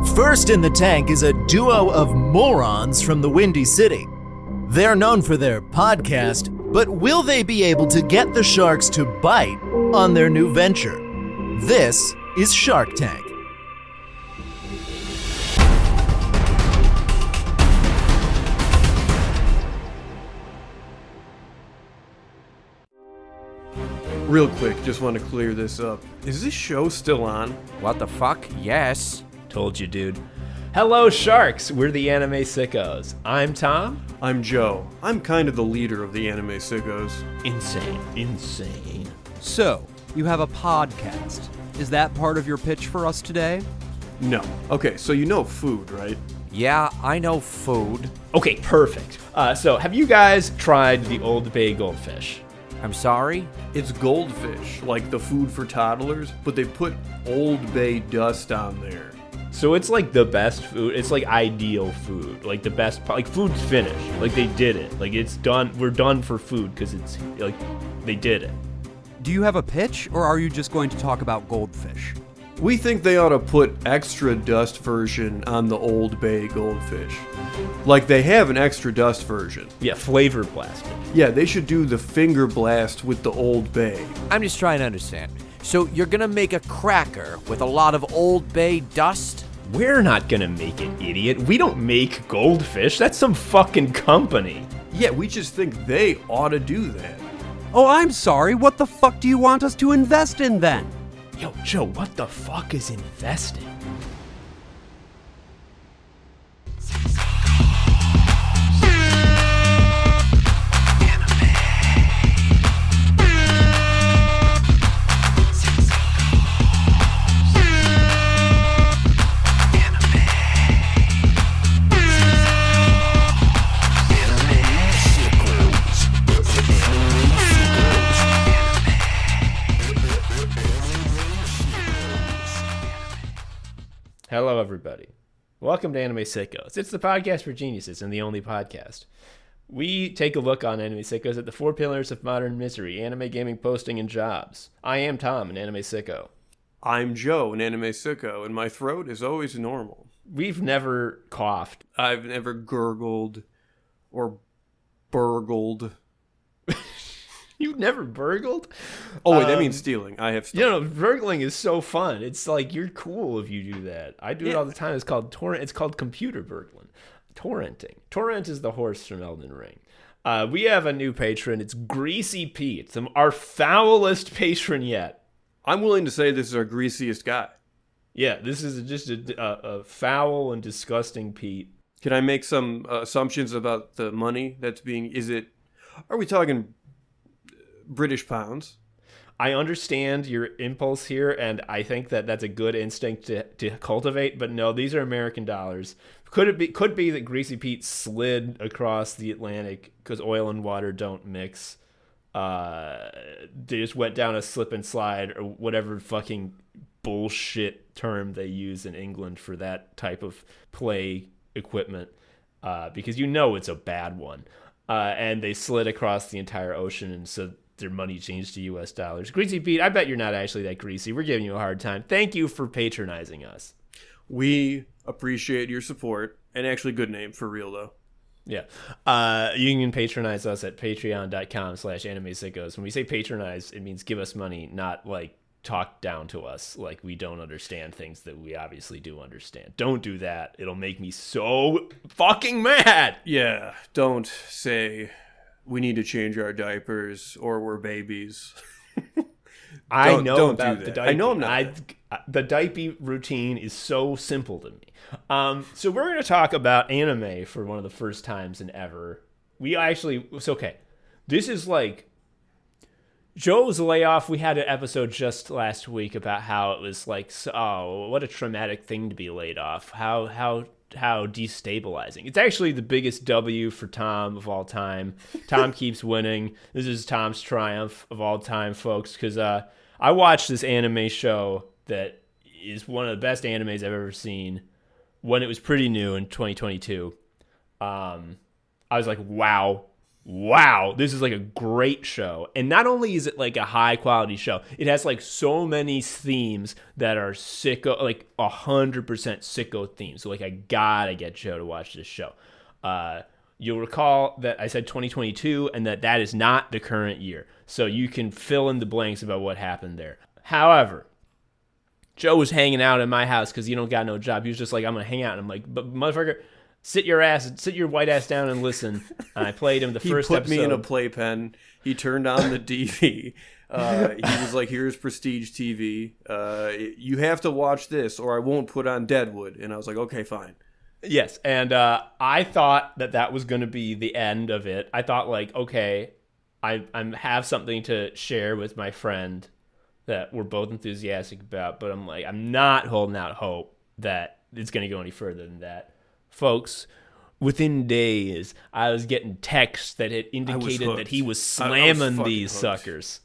First in the tank is a duo of morons from the Windy City. They're known for their podcast, but will they be able to get the sharks to bite on their new venture? This is Shark Tank. Real quick, just want to clear this up. Is this show still on? What the fuck? Yes. Told you, dude. Hello, sharks. We're the Anime Sickos. I'm Tom. I'm Joe. I'm kind of the leader of the Anime Sickos. Insane. So, you have a podcast. Is that part of your pitch for us today? No. Okay, so you know food, right? Yeah, I know food. Okay, perfect. So have you guys tried the Old Bay goldfish? I'm sorry? It's goldfish, like the food for toddlers, but they put Old Bay dust on there. So it's like the best food. It's like ideal food. Like the best, like food's finished. Like they did it. Like it's done. We're done for food because it's like they did it. Do you have a pitch, or are you just going to talk about goldfish? We think they ought to put extra dust version on the Old Bay goldfish. Like they have an extra dust version. Yeah, flavor plastic. Yeah, they should do the finger blast with the Old Bay. I'm just trying to understand. So you're gonna make a cracker with a lot of Old Bay dust? We're not gonna make it, idiot. We don't make goldfish. That's some fucking company. Yeah, we just think they ought to do that. Oh, I'm sorry. What the fuck do you want us to invest in then? Yo, Joe, what the fuck is investing? Hello, everybody. Welcome to Anime Sickos. It's the podcast for geniuses and the only podcast. We take a look on Anime Sickos at the four pillars of modern misery: anime, gaming, posting, and jobs. I am Tom, an anime sicko. I'm Joe, an anime sicko, and my throat is always normal. We've never coughed. I've never gurgled or burgled. You've never burgled? Oh, wait, that means stealing. I have stolen. You know, burgling is so fun. It's like, you're cool if you do that. I do it all the time. It's called It's called computer burgling. Torrenting. Torrent is the horse from Elden Ring. We have a new patron. It's Greasy Pete, our foulest patron yet. I'm willing to say this is our greasiest guy. Yeah, this is just a foul and disgusting Pete. Can I make some assumptions about the money that's being... Are we talking British pounds? I understand your impulse here, and I think that that's a good instinct to cultivate, but no, these are American dollars. Could be that Greasy Pete slid across the Atlantic because oil and water don't mix. They just went down a slip and slide, or whatever fucking bullshit term they use in England for that type of play equipment, because you know it's a bad one. And they slid across the entire ocean, and so their money changed to US dollars. Greasy Pete, I bet you're not actually that greasy. We're giving you a hard time. Thank you for patronizing us. We appreciate your support, and actually good name for real though. Yeah. You can patronize us at patreon.com/animesickos. When we say patronize, it means give us money, not like talk down to us like we don't understand things that we obviously do understand. Don't do that. It'll make me so fucking mad. Yeah, don't say we need to change our diapers or we're babies. I know don't about do the that. diaper. I know I'm not. The diaper routine is so simple to me. So we're going to talk about anime for one of the first times in ever. It's okay. This is like Joe's layoff. We had an episode just last week about how it was like, oh, what a traumatic thing to be laid off. How destabilizing. It's actually the biggest W for Tom of all time. Tom keeps winning. This is Tom's triumph of all time, folks, because I watched this anime show that is one of the best animes I've ever seen when it was pretty new in 2022. I was like, wow, wow, this is like a great show. And not only is it like a high quality show, it has like so many themes that are sicko, like 100% sicko themes. So like I gotta get Joe to watch this show. You'll recall that I said 2022 and that is not the current year. So you can fill in the blanks about what happened there. However, Joe was hanging out in my house because he don't got no job. He was just like, I'm gonna hang out. And I'm like, but motherfucker, sit your white ass down and listen. And I played him the first episode. He put me in a playpen. He turned on the TV. He was like, here's Prestige TV. You have to watch this or I won't put on Deadwood. And I was like, okay, fine. Yes, and I thought that was going to be the end of it. I thought, like, okay, I have something to share with my friend that we're both enthusiastic about, but I'm like, I'm not holding out hope that it's going to go any further than that. Folks, within days, I was getting texts that had indicated that he was slamming these suckers.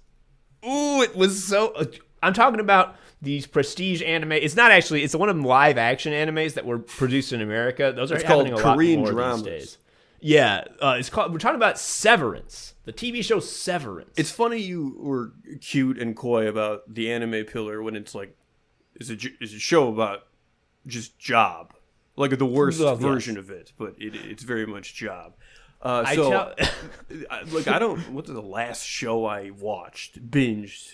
Ooh, it was so... I'm talking about these prestige anime. It's not actually... It's one of them live action animes that were produced in America. Those are happening a lot more these days. Yeah, it's called... We're talking about Severance. The TV show Severance. It's funny you were cute and coy about the anime pillar when it's like... It's a show about just job. Like the worst version of it, but it's very much job. What's the last show I watched, binged?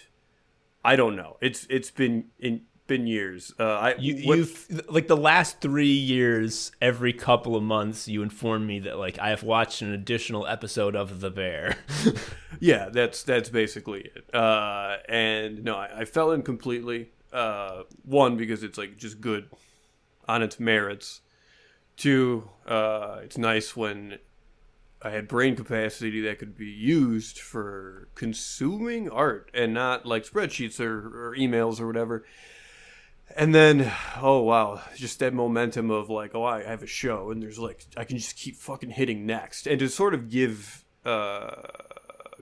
I don't know. It's been years. Like the last 3 years, every couple of months, you inform me that like I have watched an additional episode of The Bear. Yeah, that's basically it. And no, I fell in completely. One, because it's like just good on its merits. Two, it's nice when I had brain capacity that could be used for consuming art and not like spreadsheets or emails or whatever. And then, oh wow, just that momentum of like, oh, I have a show and there's like, I can just keep fucking hitting next. And to sort of give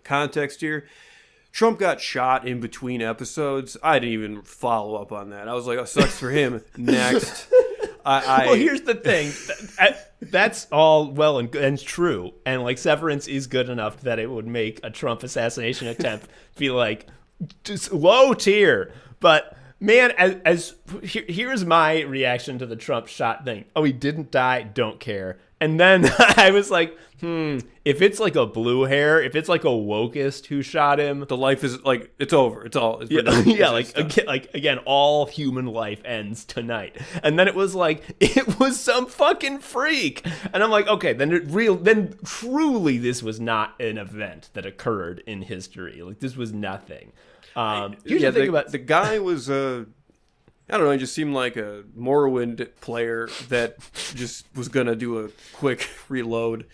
context here, Trump got shot in between episodes. I didn't even follow up on that. I was like, oh, sucks for him. Next. Well, here's the thing. That's all well and good and true. And like Severance is good enough that it would make a Trump assassination attempt feel like just low tier. But man, here's my reaction to the Trump shot thing. Oh, he didn't die. Don't care. And then I was like, if it's like a blue hair, if it's like a wokist who shot him, the life is like, it's over. It's all. It's again, all human life ends tonight. And then it was like, it was some fucking freak. And I'm like, okay, then truly this was not an event that occurred in history. Like this was nothing. Here's the thing about the guy was I don't know, he just seemed like a Morrowind player that just was going to do a quick reload.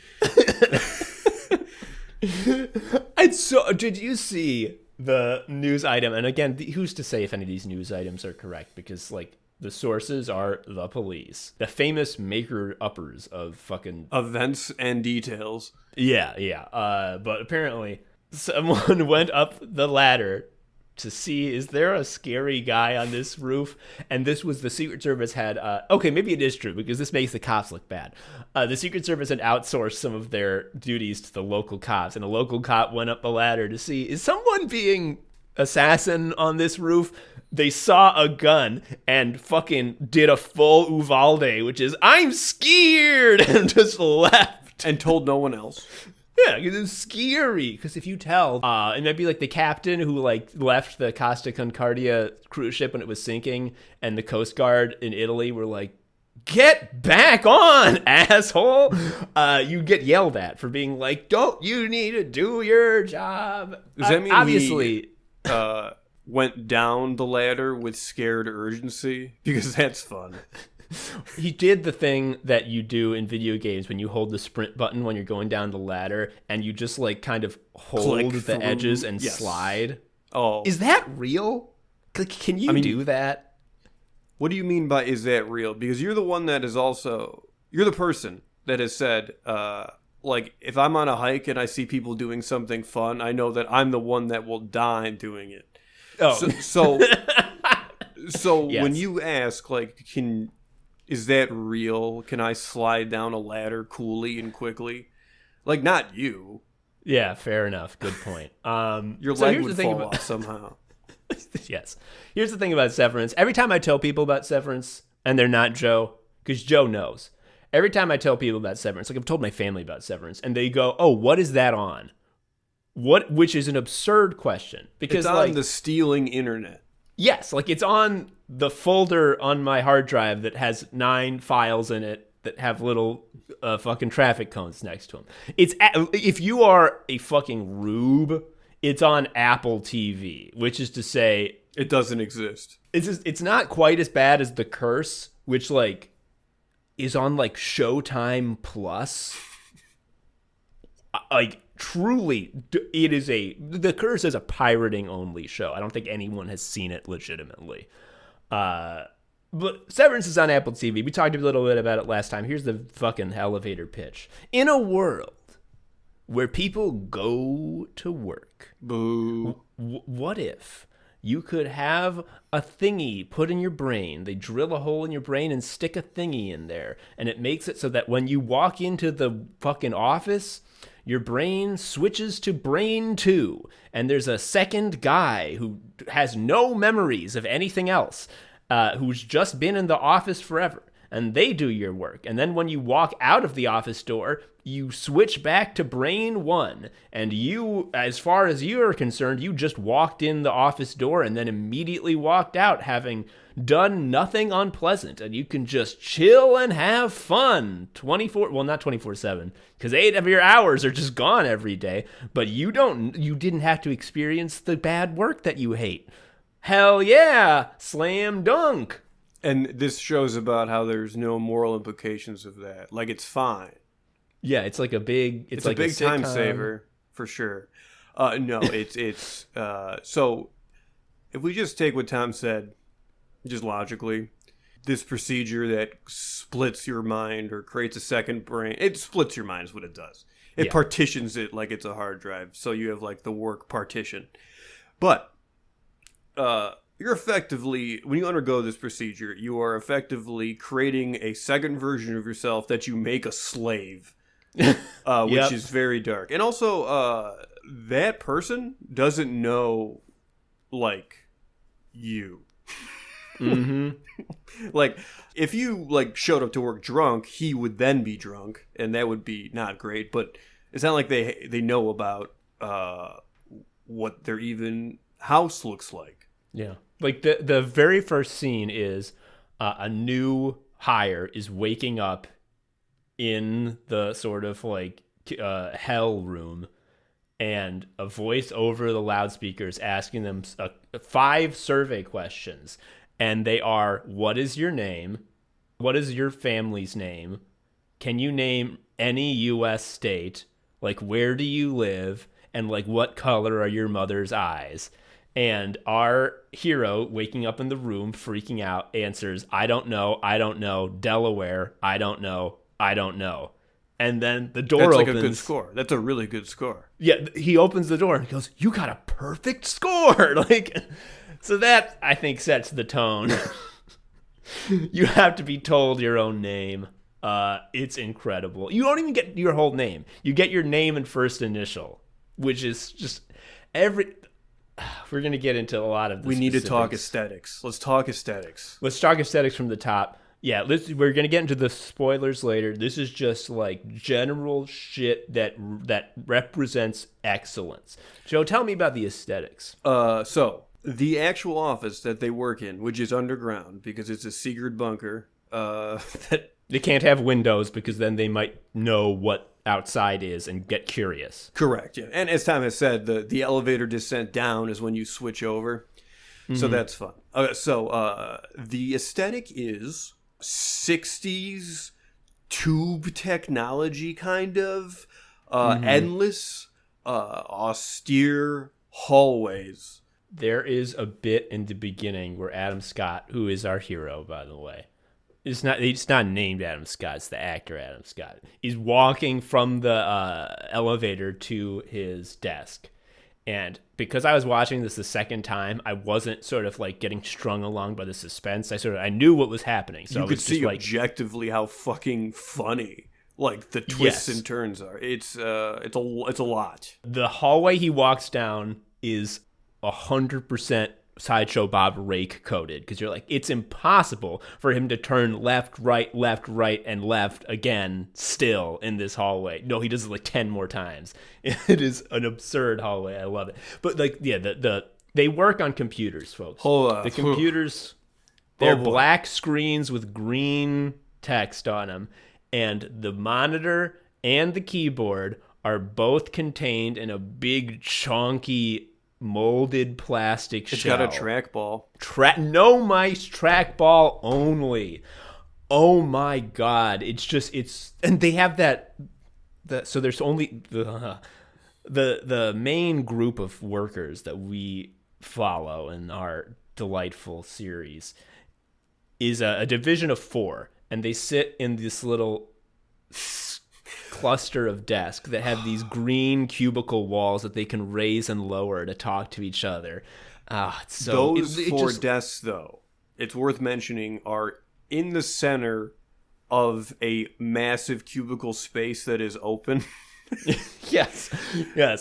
Did you see the news item? And again, who's to say if any of these news items are correct? Because, like, the sources are the police. The famous maker-uppers of fucking... events and details. Yeah. But apparently, someone went up the ladder to see, is there a scary guy on this roof? And this was the Secret Service had, okay, maybe it is true because this makes the cops look bad. The Secret Service had outsourced some of their duties to the local cops, and a local cop went up the ladder to see, is someone being assassin on this roof? They saw a gun and fucking did a full Uvalde, which is, I'm scared, and just left. And told no one else. Yeah, because it's scary. Because if you tell, it might be like the captain who like left the Costa Concordia cruise ship when it was sinking, and the Coast Guard in Italy were like, "Get back on, asshole!" You get yelled at for being like, "Don't you need to do your job?" Does that mean obviously he went down the ladder with scared urgency? Because that's fun. He did the thing that you do in video games when you hold the sprint button when you're going down the ladder and you just like kind of hold the edges and slide. Oh, is that real? Can you do that? What do you mean by is that real? Because you're the one that is also, you're the person that has said, like, if I'm on a hike and I see people doing something fun, I know that I'm the one that will die doing it. Oh, so yes. When you ask, like, is that real? Can I slide down a ladder coolly and quickly? Like, not you. Yeah, fair enough. Good point. Your so leg here's would the thing fall about, off somehow. Yes. Here's the thing about Severance. Every time I tell people about Severance, and they're not Joe, because Joe knows. Every time I tell people about Severance, like I've told my family about Severance, and they go, "Oh, what is that on?" Which is an absurd question because It's on like the stealing internet. yes, like it's on the folder on my hard drive that has 9 files in it that have little fucking traffic cones next to them. If you are a fucking rube, it's on Apple TV, which is to say, It doesn't exist. it's not quite as bad as The Curse, which like is on like Showtime Plus. Like truly, it is The Curse is a pirating only show. I don't think anyone has seen it legitimately. But Severance is on Apple TV. We talked a little bit about it last time. Here's the fucking elevator pitch. In a world where people go to work, Boo. what if you could have a thingy put in your brain? They drill a hole in your brain and stick a thingy in there, and it makes it so that when you walk into the fucking office, your brain switches to brain 2, and there's a second guy who has no memories of anything else, who's just been in the office forever, and they do your work. And then when you walk out of the office door, you switch back to brain 1, and you, as far as you are concerned, you just walked in the office door and then immediately walked out having done nothing unpleasant, and you can just chill and have fun not 24/7, because 8 of your hours are just gone every day, but you didn't have to experience the bad work that you hate. Hell yeah, slam dunk. And this shows about how there's no moral implications of that. Like, it's fine. Yeah, it's like a big It's like a big time sitcom. saver for sure. No, it's so if we just take what Tom said, just logically, this procedure that splits your mind or creates a second brain, it splits your mind is what it does. It partitions it like it's a hard drive, so you have like the work partition. But you're effectively, when you undergo this procedure, you are effectively creating a second version of yourself that you make a slave. Which is very dark. And also, that person doesn't know, like, you. Mm-hmm. Like, if you, like, showed up to work drunk, he would then be drunk, and that would be not great. But it's not like they know about what their even house looks like. Yeah. Like, the very first scene is a new hire is waking up in the sort of like hell room, and a voice over the loudspeakers asking them 5 survey questions, and they are: what is your name? What is your family's name? Can you name any U.S. state? Like, where do you live? And like, what color are your mother's eyes? And our hero, waking up in the room, freaking out, answers, I don't know, Delaware, I don't know. And then the door opens. That's like a good score. That's a really good score. Yeah, he opens the door and goes, you got a perfect score. Like, so that, I think, sets the tone. You have to be told your own name. It's incredible. You don't even get your whole name. You get your name and first initial, which is just we're going to get into a lot of this. We need to talk aesthetics. Let's talk aesthetics. Let's talk aesthetics from the top. Yeah, we're going to get into the spoilers later. This is just like general shit that represents excellence. Joe, tell me about the aesthetics. So the actual office that they work in, which is underground because it's a secret bunker, that they can't have windows because then they might know what outside is and get curious. Correct. Yeah, and as Tom has said, the elevator descent down is when you switch over, so that's fun. So the aesthetic is 60s tube technology, kind of endless, austere hallways. There is a bit in the beginning where Adam Scott, who is our hero, by the way, it's not named Adam Scott, it's the actor Adam Scott. He's walking from the elevator to his desk. And because I was watching this the second time, I wasn't sort of like getting strung along by the suspense. I knew what was happening. So you I could was see just like, objectively how fucking funny like the twists Yes. and turns are. It's a lot. The hallway he walks down is 100% Sideshow Bob rake coded, because you're like, it's impossible for him to turn left, right, and left again still in this hallway. No, he does it like 10 more times. It is an absurd hallway. I love it. But like, yeah, they work on computers, folks. The computers, they're black screens with green text on them, and the monitor and the keyboard are both contained in a big chunky molded plastic It's shell. got a trackball. No mice, trackball only. Oh my god! And they have so there's only the main group of workers that we follow in our delightful series is a division of 4, and they sit in this little cluster of desks that have these green cubicle walls that they can raise and lower to talk to each other. Those 4 desks, though, it's worth mentioning, are in the center of a massive cubicle space that is open. Yes,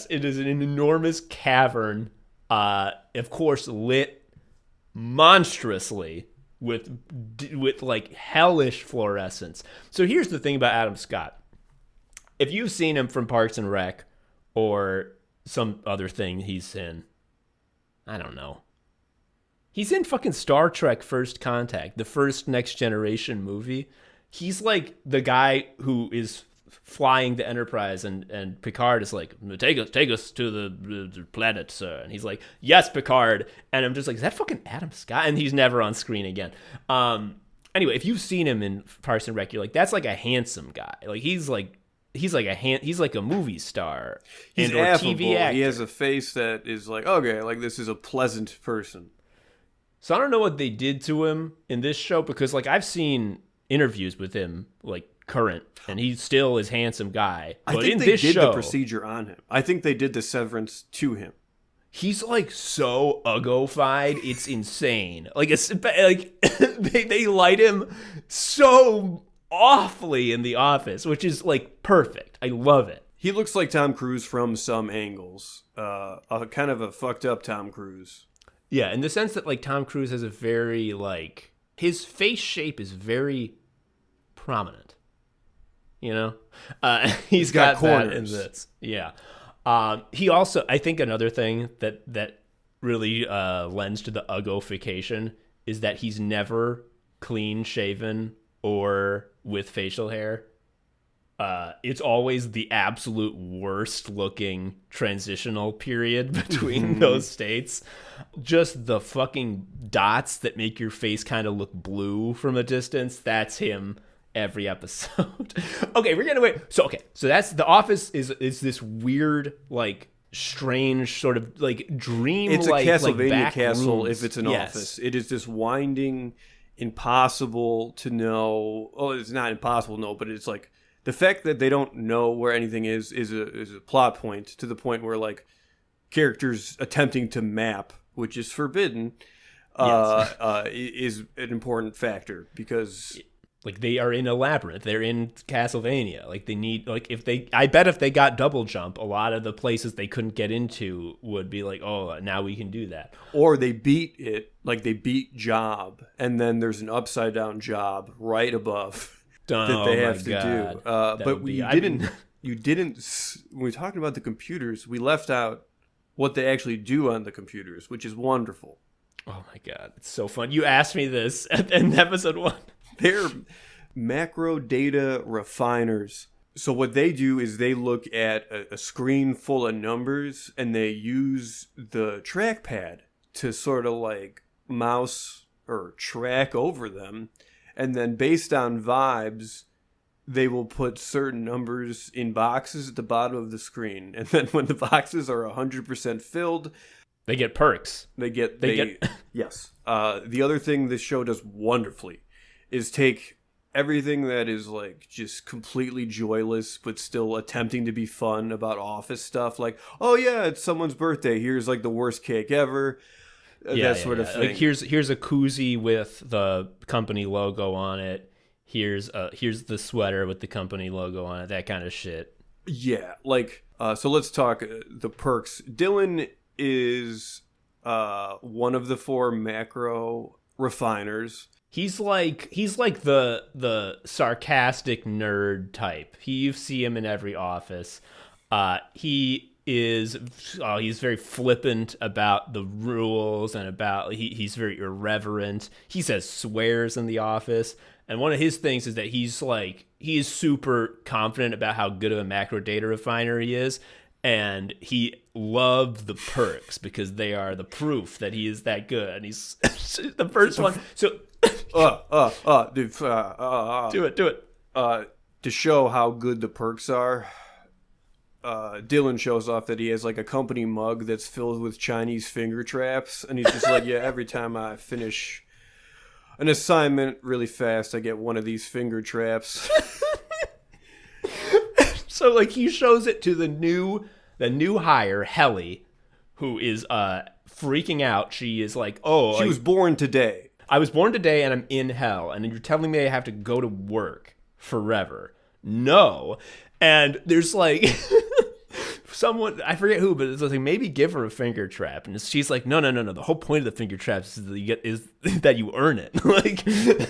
it is an enormous cavern, of course lit monstrously with like hellish fluorescence. So here's the thing about Adam Scott. If you've seen him from Parks and Rec or some other thing he's in, I don't know. He's in fucking Star Trek First Contact, the first Next Generation movie. He's like the guy who is flying the Enterprise, and Picard is like, take us to the planet, sir. And he's like, yes, Picard. And I'm just like, is that fucking Adam Scott? And he's never on screen again. Anyway, if you've seen him in Parks and Rec, you're like, that's like a handsome guy. Like he's like a movie star. He's or affable. TV actor. He has a face that is like, okay, like this is a pleasant person. So I don't know what they did to him in this show, because like I've seen interviews with him, like current, and he still is handsome guy. But I think in they this did show, the procedure on him. I think they did the severance to him. he's like so uggo-fied, it's insane. Like they light him so awfully in The Office, which is like perfect. I love it. He looks like Tom Cruise from some angles. A kind of a fucked up Tom Cruise. Yeah, in the sense that like Tom Cruise has a very like, his face shape is very prominent. You know, he's got that in this. Yeah. He also, I think another thing that really lends to the uggofication is that he's never clean shaven or with facial hair. It's always the absolute worst looking transitional period between those states. Just the fucking dots that make your face kind of look blue from a distance. That's him every episode. Okay, we're gonna wait. So that's The Office is this weird, like strange sort of like dream. It's a Castlevania like castle rooms. if it's an Yes. office. It is this winding, impossible to know. Oh, it's not impossible to know, but it's like the fact that they don't know where anything is a plot point, to the point where like characters attempting to map, which is forbidden, is an important factor, because like they are in a labyrinth. They're in Castlevania. Like they need, like I bet if they got double jump, a lot of the places they couldn't get into would be like, oh, now we can do that. or they beat it, like they beat Job, and then there's an upside down Job right above that they have to do. But you didn't. When we were talking about the computers, we left out what they actually do on the computers, which is wonderful. Oh my god, it's so fun. You asked me this in episode 1. They're macro data refiners. So what they do is they look at a screen full of numbers, and they use the trackpad to sort of like mouse or track over them. And then based on vibes, they will put certain numbers in boxes at the bottom of the screen. And then when the boxes are 100% filled, They get perks. they get yes. The other thing this show does wonderfully is take everything that is like just completely joyless but still attempting to be fun about office stuff, like, oh yeah, it's someone's birthday, here's like the worst cake ever, that sort of thing. Like here's a koozie with the company logo on it. here's the sweater with the company logo on it, that kind of shit. Yeah, like so let's talk the perks. Dylan is one of the 4 macro refiners. He's like the sarcastic nerd type. You see him in every office. He's very flippant about the rules and about he's very irreverent. He says swears in the office. And one of his things is that he is super confident about how good of a macro data refiner he is. And he loved the perks because they are the proof that he is that good. And he's the first one. So do it. To show how good the perks are, Dylan shows off that he has like a company mug that's filled with Chinese finger traps, and he's just like, yeah, every time I finish an assignment really fast, I get one of these finger traps. So like he shows it to the new hire, Helly, who is freaking out. She is like, oh, she was born today. I was born today and I'm in hell, and you're telling me I have to go to work forever. No. And there's like someone, I forget who, but it's like, maybe give her a finger trap. And she's like, no. The whole point of the finger traps is that you earn it. Like you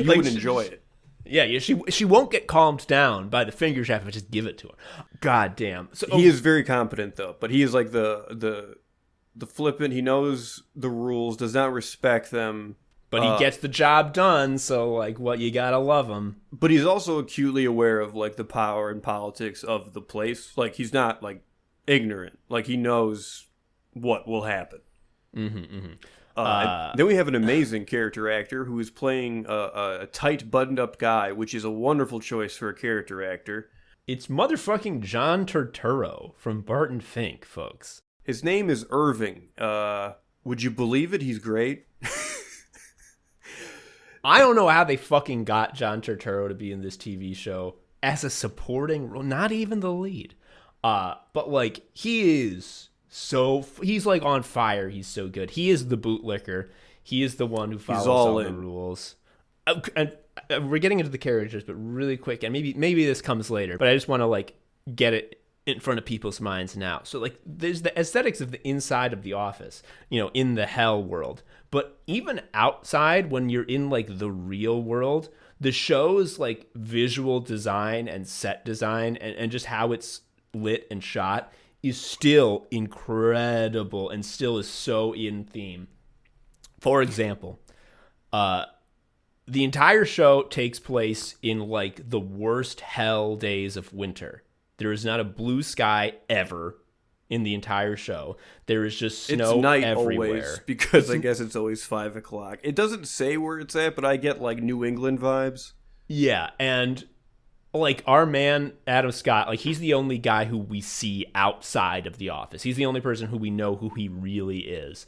would enjoy it. Yeah, she won't get calmed down by the finger trap if I just give it to her. God damn. So, he is very competent though, but he is like the flippant. He knows the rules, does not respect them. But he gets the job done, so like, what, you gotta love him. But he's also acutely aware of like the power and politics of the place. Like he's not like ignorant. Like he knows what will happen. Then we have an amazing character actor who is playing a tight, buttoned-up guy, which is a wonderful choice for a character actor. It's motherfucking John Turturro from Barton Fink, folks. His name is Irving. Would you believe it? He's great. I don't know how they fucking got John Turturro to be in this TV show as a supporting role, not even the lead. But like he's like on fire. He's so good. He is the bootlicker. He is the one who follows all the rules. And we're getting into the characters, but really quick, and maybe this comes later, but I just want to like get it in front of people's minds now. So like there's the aesthetics of the inside of the office, in the hell world. But even outside, when you're in like the real world, the show's like visual design and set design and just how it's lit and shot is still incredible and still is so in theme. For example, the entire show takes place in like the worst hell days of winter. There is not a blue sky ever in the entire show. There is just snow it's night everywhere. Always, because I guess it's always 5 o'clock. It doesn't say where it's at, but I get like New England vibes. Yeah, and like our man Adam Scott, like he's the only guy who we see outside of the office. He's the only person who we know who he really is.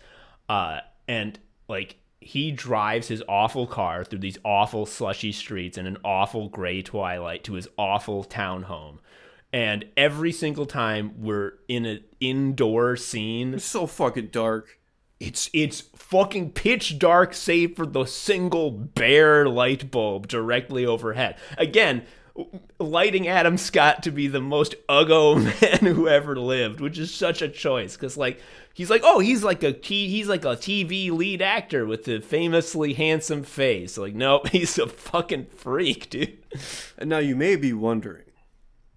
And like he drives his awful car through these awful slushy streets in an awful gray twilight to his awful townhome. And every single time we're in an indoor scene, it's so fucking dark. It's fucking pitch dark, save for the single bare light bulb directly overhead. Again, lighting Adam Scott to be the most uggo man who ever lived, which is such a choice because like he's like a TV lead actor with a famously handsome face. Like nope, he's a fucking freak, dude. And now you may be wondering,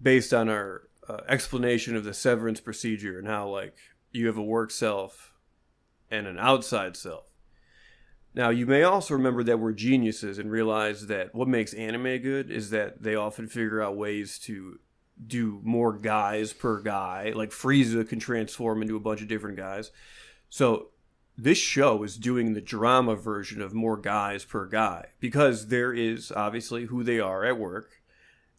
based on our explanation of the severance procedure and how like you have a work self and an outside self. Now, you may also remember that we're geniuses and realize that what makes anime good is that they often figure out ways to do more guys per guy. Like Frieza can transform into a bunch of different guys. So this show is doing the drama version of more guys per guy because there is obviously who they are at work.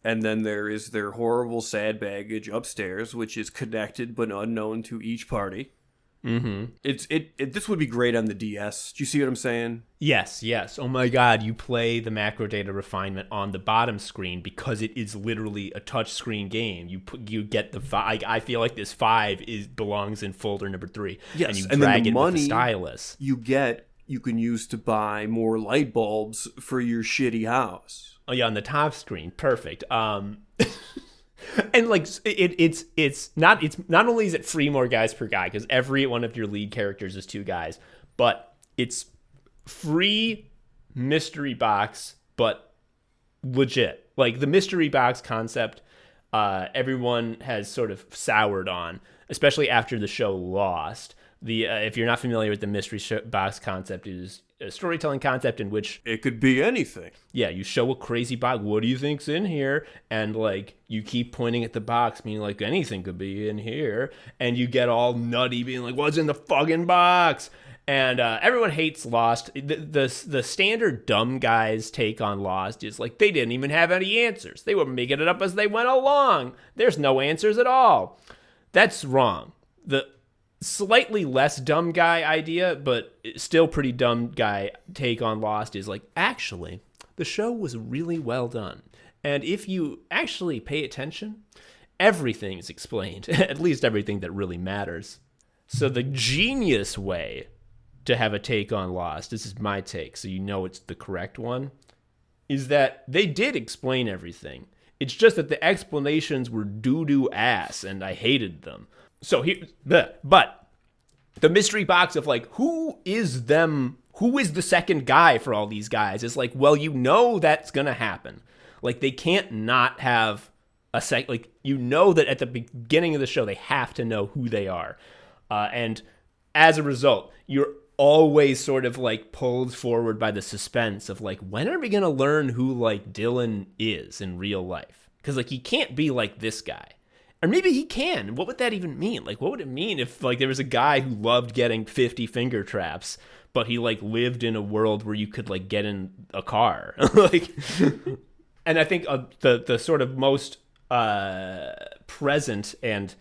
And then there is their horrible, sad baggage upstairs, which is connected but unknown to each party. Mm-hmm. This would be great on the DS. Do you see what I'm saying? Yes. Oh my God, you play the macro data refinement on the bottom screen because it is literally a touch screen game. You get the 5. I feel like this 5 belongs in folder number 3. Yes, and you and drag then the it money with the stylus. You get you can use to buy more light bulbs for your shitty house. Oh yeah, on the top screen, perfect. And like it's not only is it free more guys per guy because every one of your lead characters is 2 guys, but it's free mystery box, but legit. Like the mystery box concept, everyone has sort of soured on, especially after the show Lost. If you're not familiar with the mystery box concept, it is a storytelling concept in which it could be anything. Yeah, you show a crazy box. What do you think's in here? And like you keep pointing at the box, meaning like anything could be in here, and you get all nutty, being like, "What's in the fucking box?" And everyone hates Lost. The standard dumb guys take on Lost is like they didn't even have any answers. They were making it up as they went along. There's no answers at all. That's wrong. The slightly less dumb guy idea, but still pretty dumb guy take on Lost is like, actually, the show was really well done. And if you actually pay attention, everything's explained, at least everything that really matters. So the genius way to have a take on Lost, this is my take, so you know it's the correct one, is that they did explain everything. It's just that the explanations were doo-doo ass, and I hated them. So but the mystery box of like, who is the second guy for all these guys is like, well, you know that's gonna happen. Like they can't not have a like you know that at the beginning of the show they have to know who they are, and as a result, you're always sort of like pulled forward by the suspense of like, when are we gonna learn who like Dylan is in real life? Because like he can't be like this guy. Or maybe he can. What would that even mean? Like, what would it mean if, like, there was a guy who loved getting 50 finger traps, but he, like, lived in a world where you could, like, get in a car? Like, and I think the sort of most present and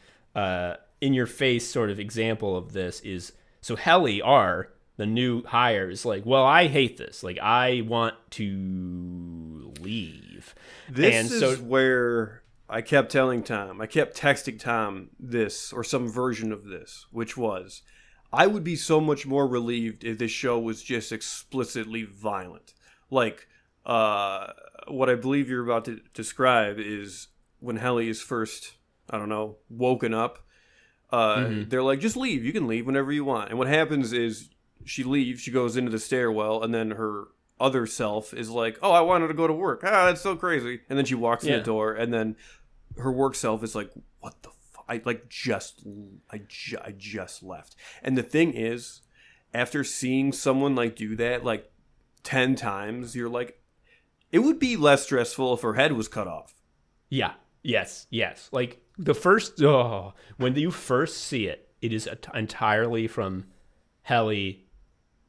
in-your-face sort of example of this is, so Helly R, the new hire, is like, well, I hate this. Like, I want to leave. This is where I kept texting Tom this, or some version of this, which was, I would be so much more relieved if this show was just explicitly violent. Like, what I believe you're about to describe is when Helly is first, I don't know, woken up, they're like, just leave. You can leave whenever you want. And what happens is she leaves, she goes into the stairwell, and then her other self is like, oh, I wanted to go to work. Ah, that's so crazy. And then she walks in the door, and then her work self is like, what the fuck? I just left. And the thing is, after seeing someone like do that like 10 times, you're like, it would be less stressful if her head was cut off. Yeah. Yes. Like when you first see it, it is entirely from Helly,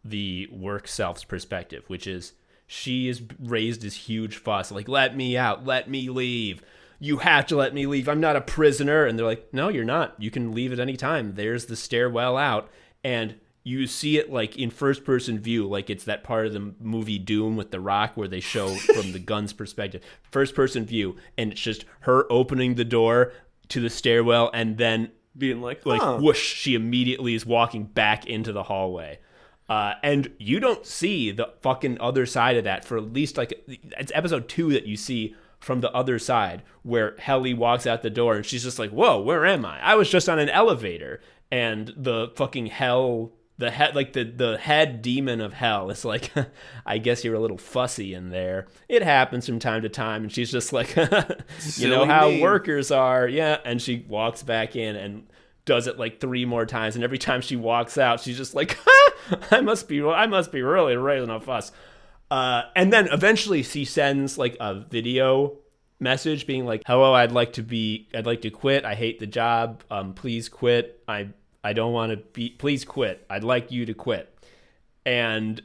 the work self's perspective, which is she is raised this huge fuss, like, let me out, let me leave. You have to let me leave. I'm not a prisoner. And they're like, no, you're not. You can leave at any time. There's the stairwell out. And you see it like in first person view, like it's that part of the movie Doom with The Rock where they show from the gun's perspective, first person view. And it's just her opening the door to the stairwell and then being like whoosh, she immediately is walking back into the hallway. And you don't see the fucking other side of that for at least like, it's episode 2 that you see from the other side where Helly walks out the door and she's just like, whoa, where am I? I was just on an elevator. And the fucking hell, the head demon of hell is like, I guess you're a little fussy in there. It happens from time to time. And she's just like, you know how workers are. Yeah. And she walks back in and does it like 3 more times. And every time she walks out, she's just like, I must be really raising a fuss. And then eventually she sends like a video message being like, hello, I'd like to quit. I hate the job. Please quit. I don't want to be, please quit. I'd like you to quit. And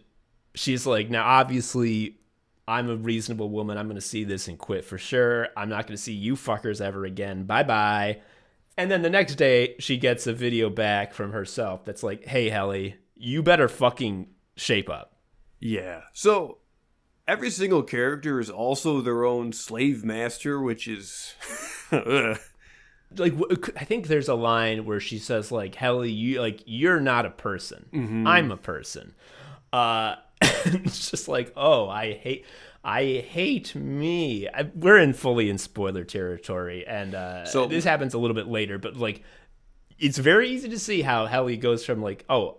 she's like, now obviously I'm a reasonable woman. I'm going to see this and quit for sure. I'm not going to see you fuckers ever again. Bye-bye. And then the next day she gets a video back from herself that's like, hey, Helly, you better fucking shape up. Yeah. So every single character is also their own slave master, which is like, I think there's a line where she says like, Helly, you're not a person. Mm-hmm. I'm a person. It's just like, oh, I hate me. We're fully in spoiler territory, and So this happens a little bit later, but like, it's very easy to see how Helly goes from like, oh,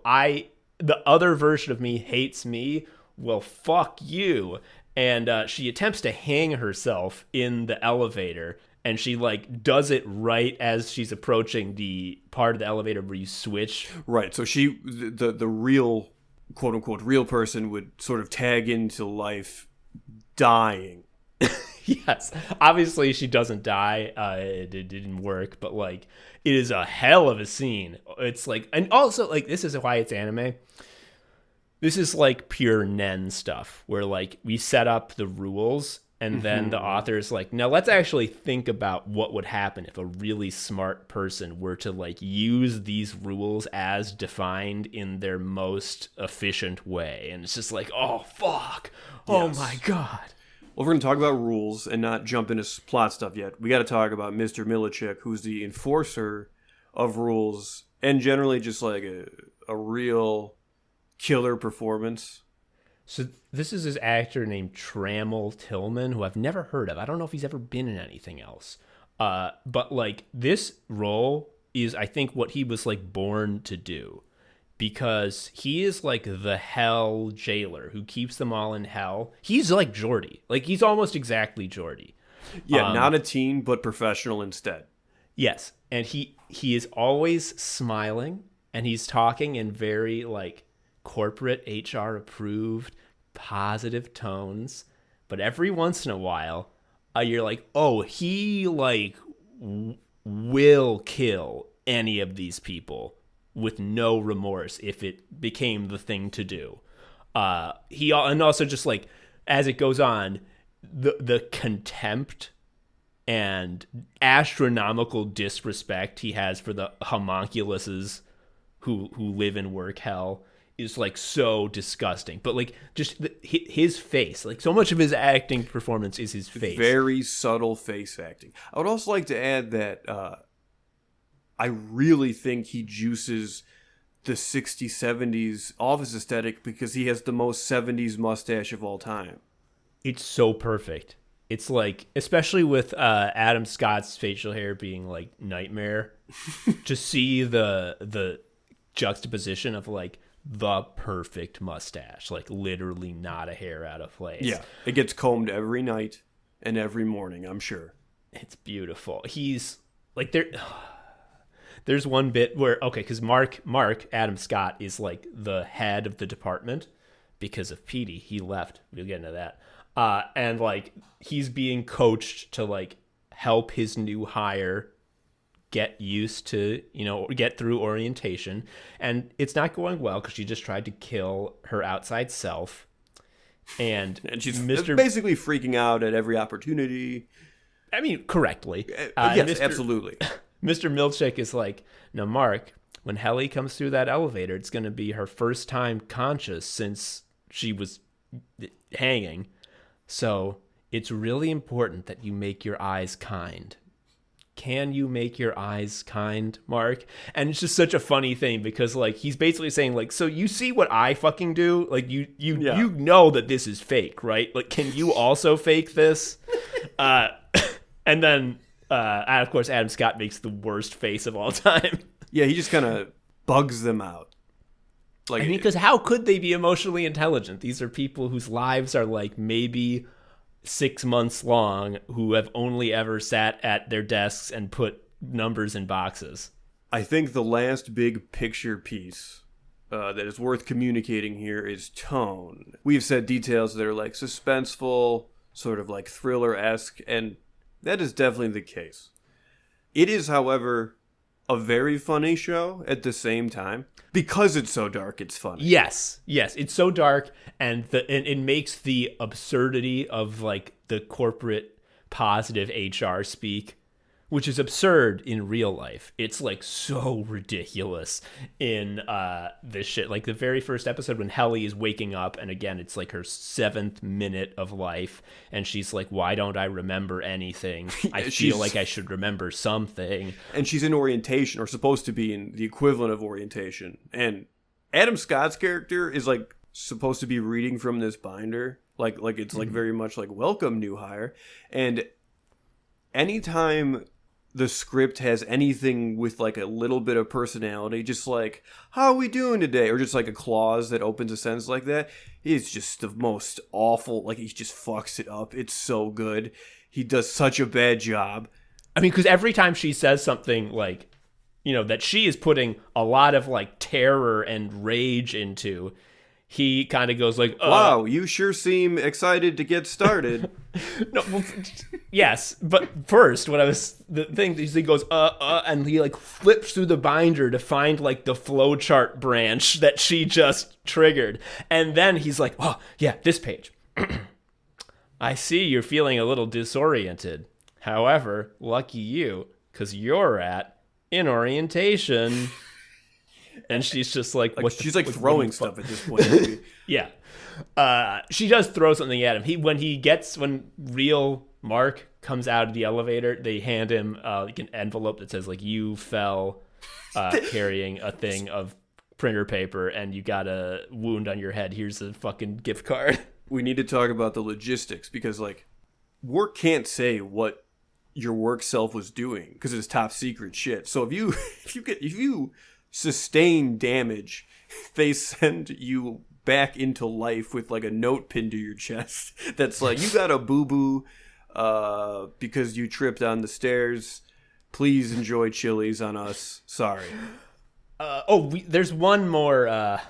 the other version of me hates me. Well, fuck you. And she attempts to hang herself in the elevator, and she like does it right as she's approaching the part of the elevator where you switch. Right. So the real, quote unquote, real person would sort of tag into life dying. Yes. Obviously, she doesn't die. It didn't work, but like, it is a hell of a scene. It's like, and also like, this is why it's anime. This is like pure Nen stuff where like we set up the rules and then the author's like, now let's actually think about what would happen if a really smart person were to like use these rules as defined in their most efficient way. And it's just like, oh, fuck. Oh my God. Well, we're going to talk about rules and not jump into plot stuff yet. We got to talk about Mr. Milichik, who's the enforcer of rules and generally just like a real killer performance. So this is his actor named Trammell Tillman, who I've never heard of. I don't know if he's ever been in anything else. But like, this role is, I think, what he was like born to do, because he is like the hell jailer who keeps them all in hell. He's like Geordi. Like, he's almost exactly Geordi. Yeah, not a teen, but professional instead. Yes. And he is always smiling, and he's talking in very like corporate HR approved positive tones, but every once in a while you're like, oh, he like will kill any of these people with no remorse if it became the thing to do. And also just like, as it goes on, the contempt and astronomical disrespect he has for the homunculuses who live and work hell is like so disgusting. But like, just his face, like, so much of his acting performance is his face. Very subtle face acting. I would also like to add that I really think he juices the 60s, 70s office aesthetic because he has the most 70s mustache of all time. It's so perfect. It's like, especially with Adam Scott's facial hair being like nightmare, to see the juxtaposition of like the perfect mustache, like literally not a hair out of place. Yeah, it gets combed every night and every morning, I'm sure. It's beautiful. He's like, there's one bit where, okay, because Mark Adam Scott is like the head of the department because of Petey. He left. We'll get into that. And like, he's being coached to like help his new hire get used to, get through orientation. And it's not going well because she just tried to kill her outside self. And she's basically freaking out at every opportunity. I mean, correctly. Yes, absolutely. Mr. Milchik is like, now, Mark, when Helly comes through that elevator, it's going to be her first time conscious since she was hanging. So it's really important that you make your eyes kind. Can you make your eyes kind, Mark? And it's just such a funny thing because like, he's basically saying like, so you see what I fucking do? Like, you know that this is fake, right? Like, can you also fake this? And then, of course, Adam Scott makes the worst face of all time. Yeah, he just kind of bugs them out. Like, I mean, because how could they be emotionally intelligent? These are people whose lives are like maybe 6 months long, who have only ever sat at their desks and put numbers in boxes. I think the last big picture piece that is worth communicating here is tone. We've said details that are like suspenseful, sort of like thriller-esque, and that is definitely the case. It is, however, a very funny show at the same time. Because it's so dark, it's funny. Yes, it's so dark, and it makes the absurdity of like the corporate positive HR speak, which is absurd in real life. It's like so ridiculous in this shit. Like the very first episode when Helly is waking up, and again, it's like her 7th minute of life, and she's like, why don't I remember anything? I feel like I should remember something. And she's in orientation, or supposed to be in the equivalent of orientation. And Adam Scott's character is like supposed to be reading from this binder. Like it's like very much like, welcome, new hire. And anytime the script has anything with like a little bit of personality, just like, how are we doing today? Or just like a clause that opens a sentence like that, it's just the most awful. Like, he just fucks it up. It's so good. He does such a bad job. I mean, because every time she says something like, that she is putting a lot of like terror and rage into, he kind of goes like, wow, you sure seem excited to get started. No, well, yes, but first, the thing is, he goes, and he like flips through the binder to find like the flowchart branch that she just triggered. And then he's like, oh, yeah, this page. I see you're feeling a little disoriented. However, lucky you, because you're in orientation. And she's just like she's like throwing stuff at this point. Yeah. She does throw something at him. When real Mark comes out of the elevator, they hand him like an envelope that says like, you fell carrying a thing of printer paper and you got a wound on your head. Here's a fucking gift card. We need to talk about the logistics, because like, work can't say what your work self was doing because it's top secret shit. So if you sustain damage, they send you back into life with like a note pinned to your chest that's like, you got a boo-boo because you tripped on the stairs. Please enjoy Chili's on us. Sorry. There's one more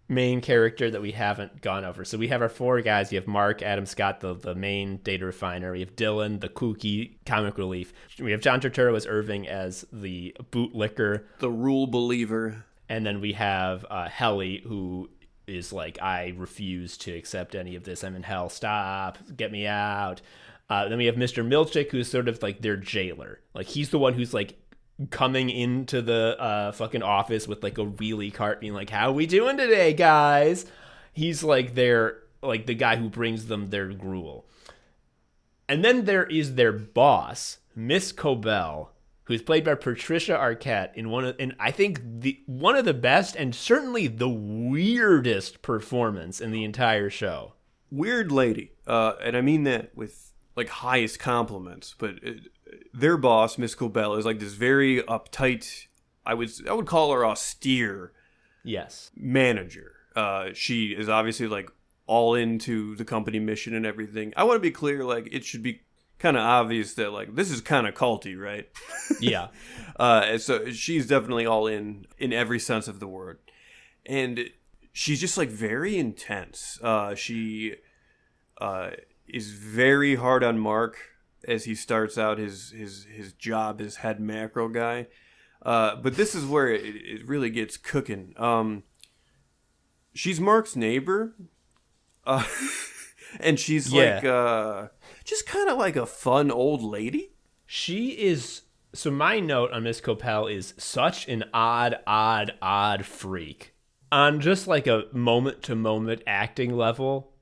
main character that we haven't gone over. So we have our four guys. You have Mark, Adam Scott, the main data refiner. We have Dylan, the kooky comic relief. We have John Turturro as Irving as the bootlicker, the rule believer. And then we have Helly, who is like, I refuse to accept any of this. I'm in hell. Stop. Get me out. Then we have Mr. Milchick, who's sort of like their jailer. Like, he's the one who's like coming into the fucking office with like a wheelie cart being like, how we doing today, guys? He's like the guy who brings them their gruel. And then there is their boss, Miss Cobell, who's played by Patricia Arquette in I think one of the best and certainly the weirdest performance in the entire show. Weird lady. And I mean that with like highest compliments, but their boss, Miss Cobell, is like this very uptight, I would call her austere, yes, manager. She is obviously like all into the company mission and everything. I want to be clear, like, it should be kind of obvious that like this is kind of culty, right? Yeah. So she's definitely all in every sense of the word, and she's just like very intense. She is very hard on Mark as he starts out his job as head macro guy. But this is where it really gets cooking. She's Mark's neighbor. And she's like, just kind of like a fun old lady. She is. So my note on Miss Cobell is such an odd freak. On just like a moment-to-moment acting level,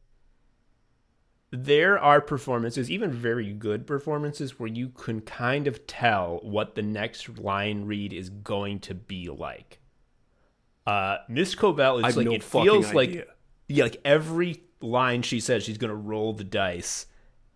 there are performances, even very good performances, where you can kind of tell what the next line read is going to be like. Miss Cobell is like, it feels like, yeah, like every line she says, she's going to roll the dice.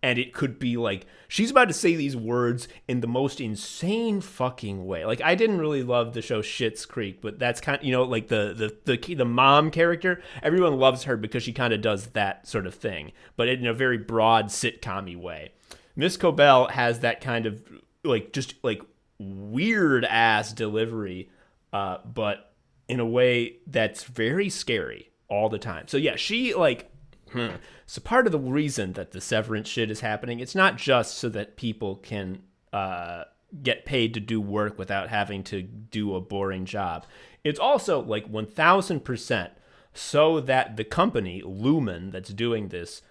And it could be like, she's about to say these words in the most insane fucking way. Like, I didn't really love the show Schitt's Creek, but that's kind of, like the mom character, everyone loves her because she kind of does that sort of thing, but in a very broad sitcom-y way. Miss Cobell has that kind of, like, just, like, weird-ass delivery, but in a way that's very scary all the time. So, yeah, she, like... So part of the reason that the Severance shit is happening, it's not just so that people can get paid to do work without having to do a boring job. It's also like 1000% so that the company, Lumen, that's doing this,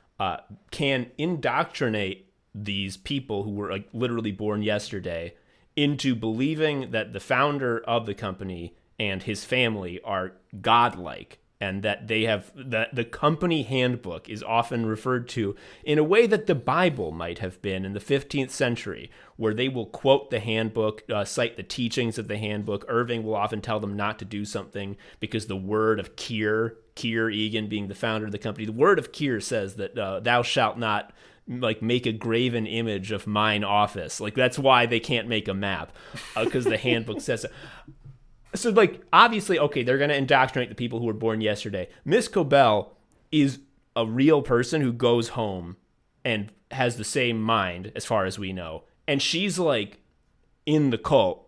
can indoctrinate these people who were like literally born yesterday into believing that the founder of the company and his family are godlike. and that they have that the company handbook is often referred to in a way that the Bible might have been in the 15th century, where they will quote the handbook, cite the teachings of the handbook. Irving will often tell them not to do something because the word of Keir Egan being the founder of the company, the word of Keir says that thou shalt not like make a graven image of mine office. Like that's why they can't make a map, because the handbook says so. So, like, obviously, okay, they're going to indoctrinate the people who were born yesterday. Miss Cobell is a real person who goes home and has the same mind, as far as we know. And she's, like, in the cult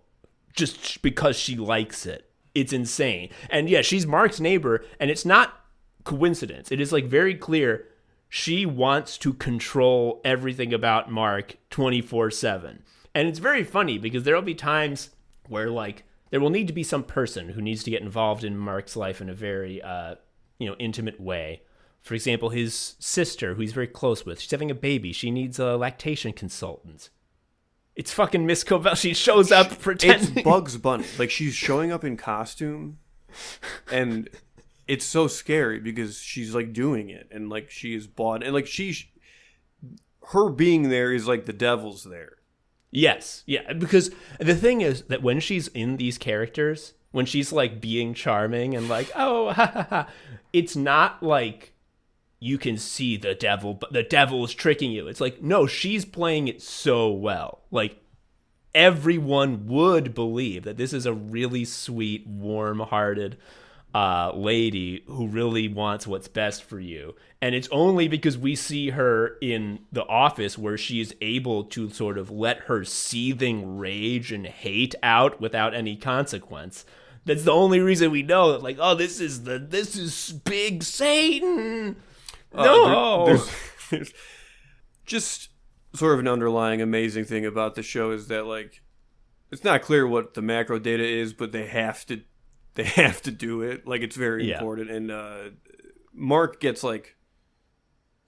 just because she likes it. It's insane. And, yeah, she's Mark's neighbor, and it's not coincidence. It is, like, very clear she wants to control everything about Mark 24/7. And it's very funny because there'll be times where, like, there will need to be some person who needs to get involved in Mark's life in a very, intimate way. For example, his sister, who he's very close with, she's having a baby. She needs a lactation consultant. It's fucking Miss Cobell. She shows up pretending. It's Bugs Bunny. Like, she's showing up in costume, and it's so scary because she's, like, doing it, and, like, she is bought. And, like, her being there is, like, the devil's there. Yes, yeah, because the thing is that when she's in these characters, when she's like being charming and like, oh, ha, ha, ha, it's not like you can see the devil, but the devil is tricking you. It's like, no, she's playing it so well. Like, everyone would believe that this is a really sweet, warm-hearted lady who really wants what's best for you. And it's only because we see her in the office where she is able to sort of let her seething rage and hate out without any consequence. That's the only reason we know that, like, oh, this is big Satan. No. There's just sort of an underlying amazing thing about the show is that, like, it's not clear what the macro data is, but they have to do it. Like, it's very important. And Mark gets, like,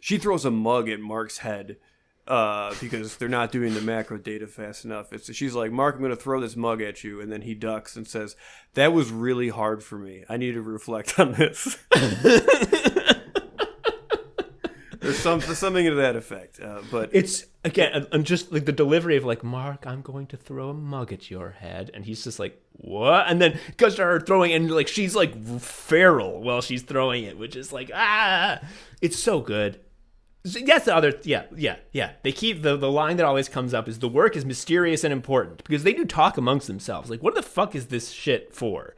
she throws a mug at Mark's head because they're not doing the macro data fast enough. She's like, Mark, I'm going to throw this mug at you. And then he ducks and says, that was really hard for me. I need to reflect on this. There's something to that effect. But it's, again, I'm just like the delivery of like, Mark, I'm going to throw a mug at your head. And he's just like, what? And then goes to her throwing, and like she's like feral while she's throwing it, which is like, it's so good. That's the other, yeah. They keep the line that always comes up is the work is mysterious and important, because they do talk amongst themselves. Like, what the fuck is this shit for?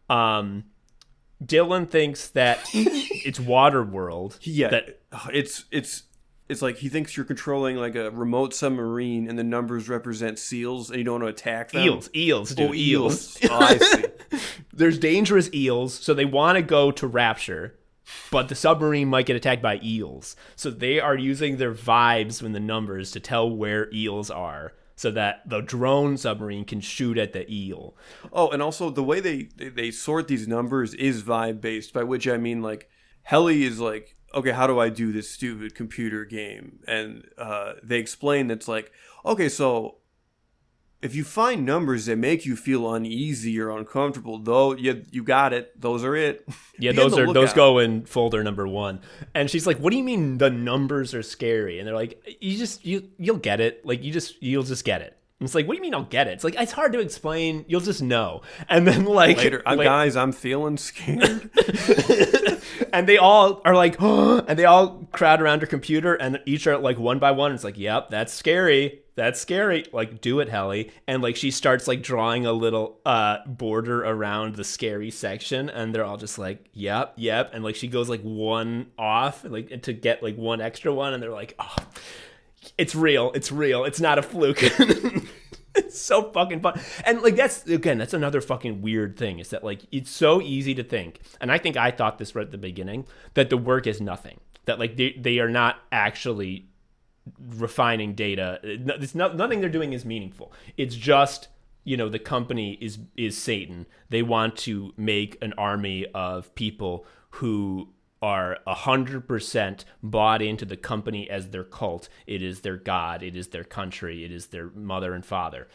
Dylan thinks that it's Waterworld. Yeah, that it's like he thinks you're controlling like a remote submarine, and the numbers represent seals, and you don't want to attack them. Eels, dude, eels. Oh, I see. There's dangerous eels, so they want to go to Rapture, but the submarine might get attacked by eels. So they are using their vibes when the numbers to tell where eels are, so that the drone submarine can shoot at the eel. Oh, and also the way they sort these numbers is vibe-based, by which I mean, like, Helly is like, okay, how do I do this stupid computer game? And they explain that's like, okay, so if you find numbers that make you feel uneasy or uncomfortable, though, you got it. Those are it. Yeah, those go in folder number 1. And she's like, "What do you mean the numbers are scary?" And they're like, "You'll get it. Like you'll just get it." And it's like, "What do you mean I'll get it?" It's like, it's hard to explain. You'll just know. And then like later, guys, I'm feeling scared. And they all are like, oh, and they all crowd around her computer, and each are like one by one. It's like, yep, that's scary. That's scary. Like, do it, Helly. And like she starts like drawing a little border around the scary section, and they're all just like, yep. And like she goes like one off, like to get like one extra one, and they're like, oh, it's real. It's not a fluke. It's so fucking fun. And like that's another fucking weird thing, is that like it's so easy to think, and I think I thought this right at the beginning, that the work is nothing. That like they are not actually refining data. It's nothing they're doing is meaningful. It's just, the company is Satan. They want to make an army of people who are 100% bought into the company as their cult. It is their god. It is their country. It is their mother and father.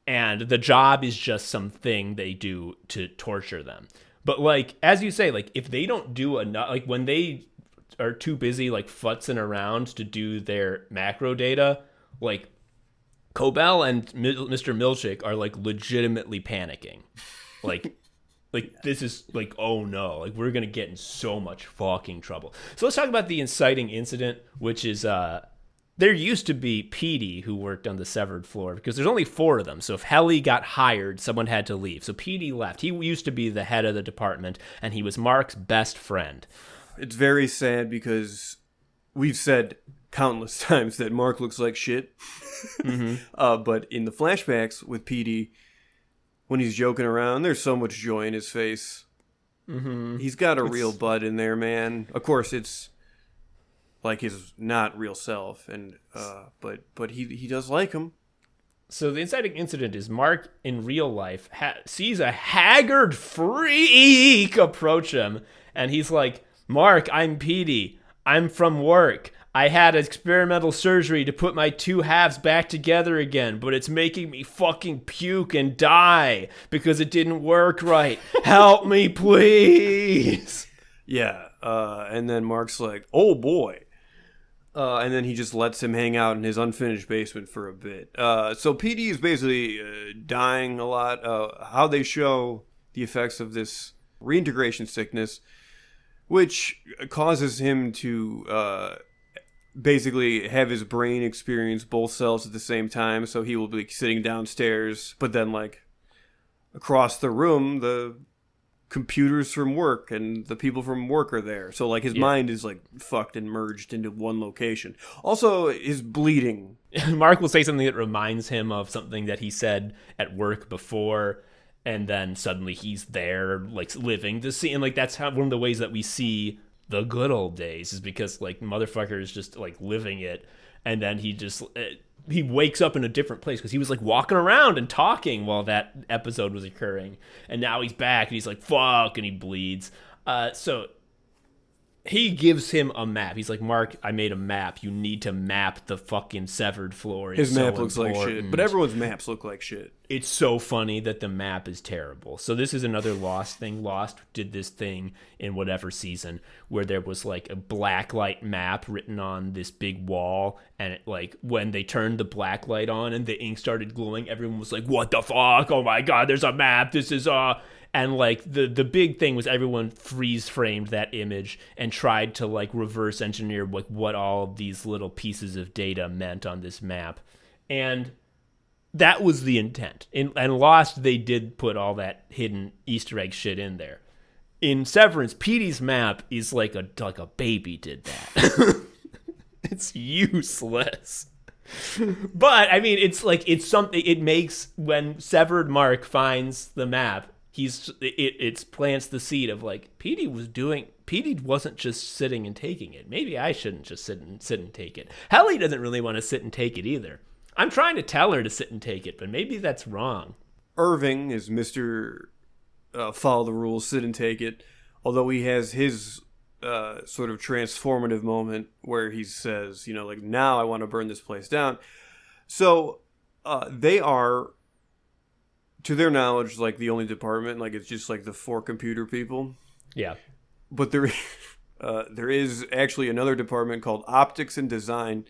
And the job is just something they do to torture them. But like, as you say, like if they don't do enough, like when they are too busy like futzing around to do their macro data, like Cobell and Mr. Milkshake are like legitimately panicking. Like this is like, oh no, like we're gonna get in so much fucking trouble. So let's talk about the inciting incident, which is there used to be Petey who worked on the severed floor because there's only 4 of them. So if Helly got hired, someone had to leave. So Petey left. He used to be the head of the department, and he was Mark's best friend. It's very sad because we've said countless times that Mark looks like shit. But in the flashbacks with Petey, when he's joking around, there's so much joy in his face. He's got a real bud in there, man. Of course, it's like his not real self, and but he does like him. So the inciting incident is Mark in real life sees a haggard freak approach him, and he's like, "Mark, I'm Petey. I'm from work. I had experimental surgery to put my 2 halves back together again, but it's making me fucking puke and die because it didn't work right. Help me, please." Yeah, and then Mark's like, "Oh boy." And then he just lets him hang out in his unfinished basement for a bit. So PD is basically dying a lot. How they show the effects of this reintegration sickness, which causes him to basically have his brain experience both selves at the same time. So he will be sitting downstairs, but then like across the room, the computers from work and the people from work are there. So like his mind is like fucked and merged into one location. Also, his bleeding. Mark will say something that reminds him of something that he said at work before, and then suddenly he's there like living the scene. And like that's how one of the ways that we see the good old days is because like motherfucker is just like living it, and then he just he wakes up in a different place because he was like walking around and talking while that episode was occurring, and now he's back and he's like fuck, and he bleeds. So he gives him a map. He's like, "Mark, I made a map. You need to map the fucking severed floor." His map looks like shit, but everyone's maps look like shit. It's so funny that the map is terrible. So this is another Lost thing. Lost did this thing in whatever season where there was like a blacklight map written on this big wall, and it, like when they turned the blacklight on and the ink started glowing, everyone was like, "What the fuck? Oh my god, there's a map. This is And like the big thing was everyone freeze framed that image and tried to like reverse engineer like what all of these little pieces of data meant on this map. And that was the intent. And Lost, they did put all that hidden Easter egg shit in there. In Severance, Petey's map is like a baby did that. It's useless. But I mean, it's like it's something. It makes when severed Mark finds the map, it plants the seed of like Petey wasn't just sitting and taking it. Maybe I shouldn't just sit and take it. Helly doesn't really want to sit and take it either. I'm trying to tell her to sit and take it, but maybe that's wrong. Irving is Mr. Follow the rules, sit and take it. Although he has his sort of transformative moment where he says, you know, like, now I want to burn this place down. So they are, to their knowledge, like the only department, like it's just like the 4 computer people. Yeah. But there is actually another department called Optics and Design,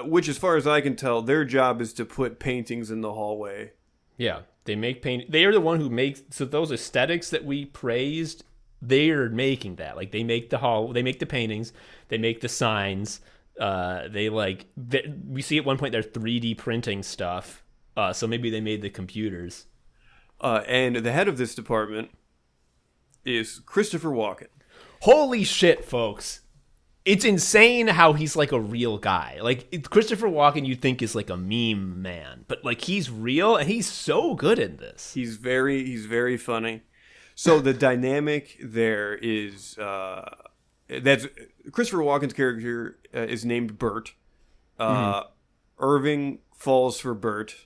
which, as far as I can tell, their job is to put paintings in the hallway. Yeah, they make paint. They are the one who makes, so those aesthetics that we praised, they are making that. Like they make they make the paintings, they make the signs. We see at one point they're 3D printing stuff. So maybe they made the computers. And the head of this department is Christopher Walken. Holy shit, folks. It's insane how he's like a real guy. Like Christopher Walken you'd think is like a meme man, but like he's real and he's so good in this. He's very funny. So the dynamic there is that's Christopher Walken's character is named Bert. Irving falls for Bert.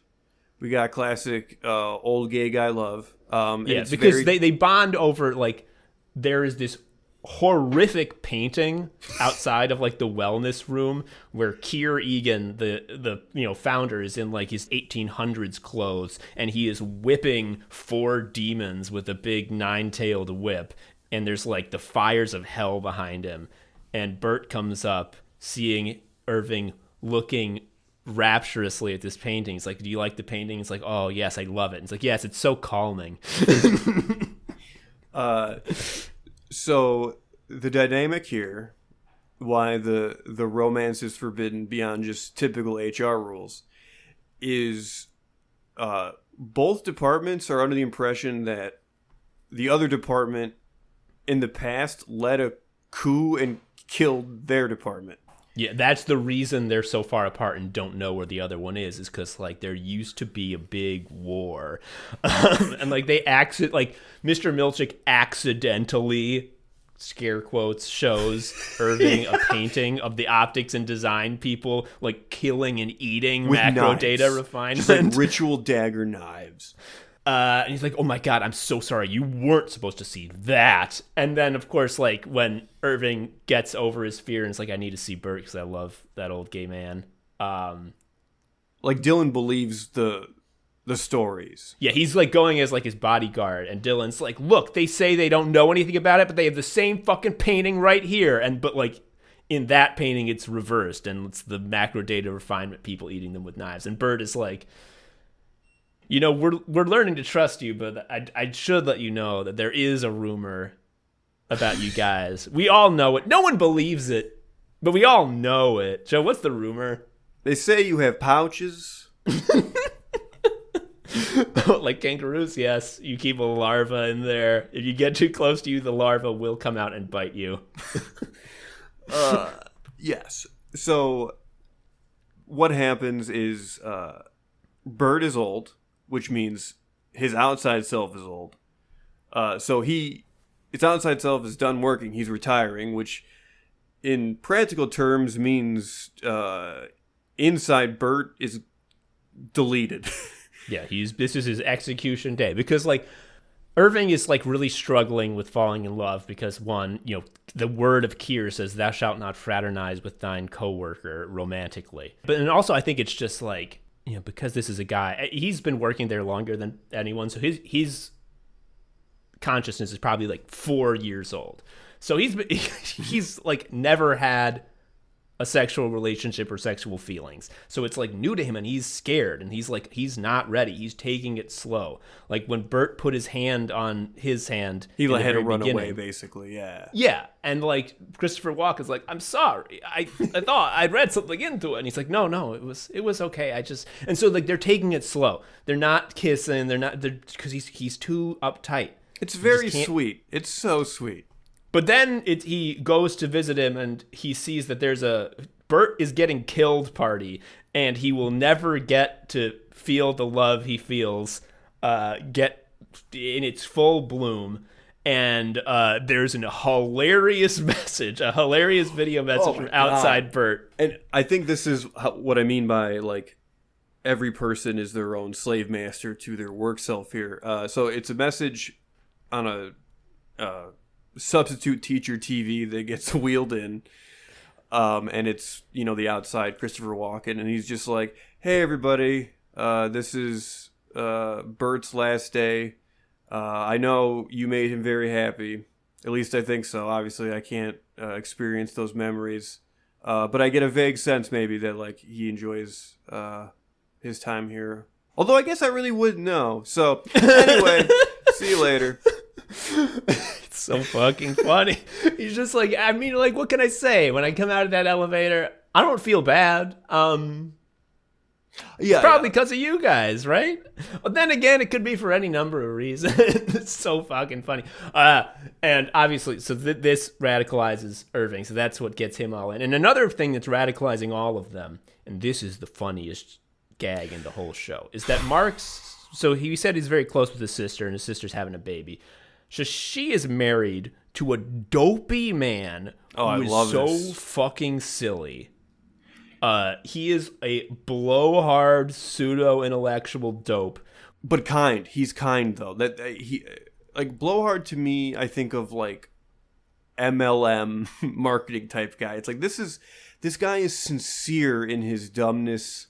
We got classic old gay guy love. Yeah, because they bond over like there is this horrific painting outside of like the wellness room where Keir Egan, the founder, is in like his 1800s clothes, and he is whipping 4 demons with a big 9-tailed whip, and there's like the fires of hell behind him. And Bert comes up, seeing Irving looking rapturously at this painting. He's like, "Do you like the painting?" It's like, "Oh yes, I love it." It's like, "Yes, it's so calming." So the dynamic here, why the romance is forbidden beyond just typical HR rules, is both departments are under the impression that the other department in the past led a coup and killed their department. Yeah, that's the reason they're so far apart and don't know where the other one is because like there used to be a big war, and like like Mr. Milchick accidentally, scare quotes, shows Irving a painting of the optics and design people like killing and eating with macro knives. data refinement, Just like ritual dagger knives. And he's like, "Oh my God, I'm so sorry. You weren't supposed to see that." And then, of course, like when Irving gets over his fear and it's like, "I need to see Bert because I love that old gay man." Like Dylan believes the stories. Yeah, he's like going as like his bodyguard, and Dylan's like, "Look, they say they don't know anything about it, but they have the same fucking painting right here." But like in that painting, it's reversed, and it's the macro data refinement people eating them with knives. And Bert is like, we're learning to trust you, but I should let you know that there is a rumor about you guys. We all know it. No one believes it, but we all know it. Joe, what's the rumor? They say you have pouches. Like kangaroos, yes. You keep a larva in there. If you get too close to you, the larva will come out and bite you. Yes. So what happens is Bert is old, which means his outside self is old. So his outside self is done working. He's retiring, which in practical terms means inside Bert is deleted. Yeah, this is his execution day because like Irving is like really struggling with falling in love because one, the word of Keir says, "Thou shalt not fraternize with thine coworker romantically." But and also I think it's just like, because this is a guy, he's been working there longer than anyone, so his consciousness is probably like 4 years old. So he's like never had a sexual relationship or sexual feelings. So it's like new to him and he's scared and he's not ready. He's taking it slow. Like when Bert put his hand on his hand, he had to run away basically. Yeah. Yeah. And like Christopher Walken's like, "I'm sorry. I thought I'd read something into it." And he's like, no, it was okay. And so like they're taking it slow. They're not kissing. They're because he's too uptight. It's very sweet. It's so sweet. But then he goes to visit him and he sees that there's a Bert is getting killed party and he will never get to feel the love he feels get in its full bloom. And there's a hilarious message, a hilarious video message from outside Bert. And I think this is what I mean by like every person is their own slave master to their work self here. So it's a message on a substitute teacher TV that gets wheeled in, and it's the outside Christopher Walken, and he's just like, "Hey everybody, this is Bert's last day. I know you made him very happy, at least I think so. Obviously I can't experience those memories, but I get a vague sense maybe that like he enjoys his time here, although I guess I really wouldn't know. So anyway, see you later." It's so fucking funny. He's just like, I mean, like, what can I say? When I come out of that elevator, I don't feel bad. Yeah, probably because of you guys, right? But then again, it could be for any number of reasons. It's so fucking funny. And obviously, so this radicalizes Irving, so that's what gets him all in. And another thing that's radicalizing all of them, and this is the funniest gag in the whole show, is that Mark's, so he said he's very close with his sister, and his sister's having a baby. So she is married to a dopey man who is so fucking silly. He is a blowhard, pseudo-intellectual dope. But kind. He's kind, though. That he like blowhard to me, I think of like MLM marketing type guy. It's like this guy is sincere in his dumbness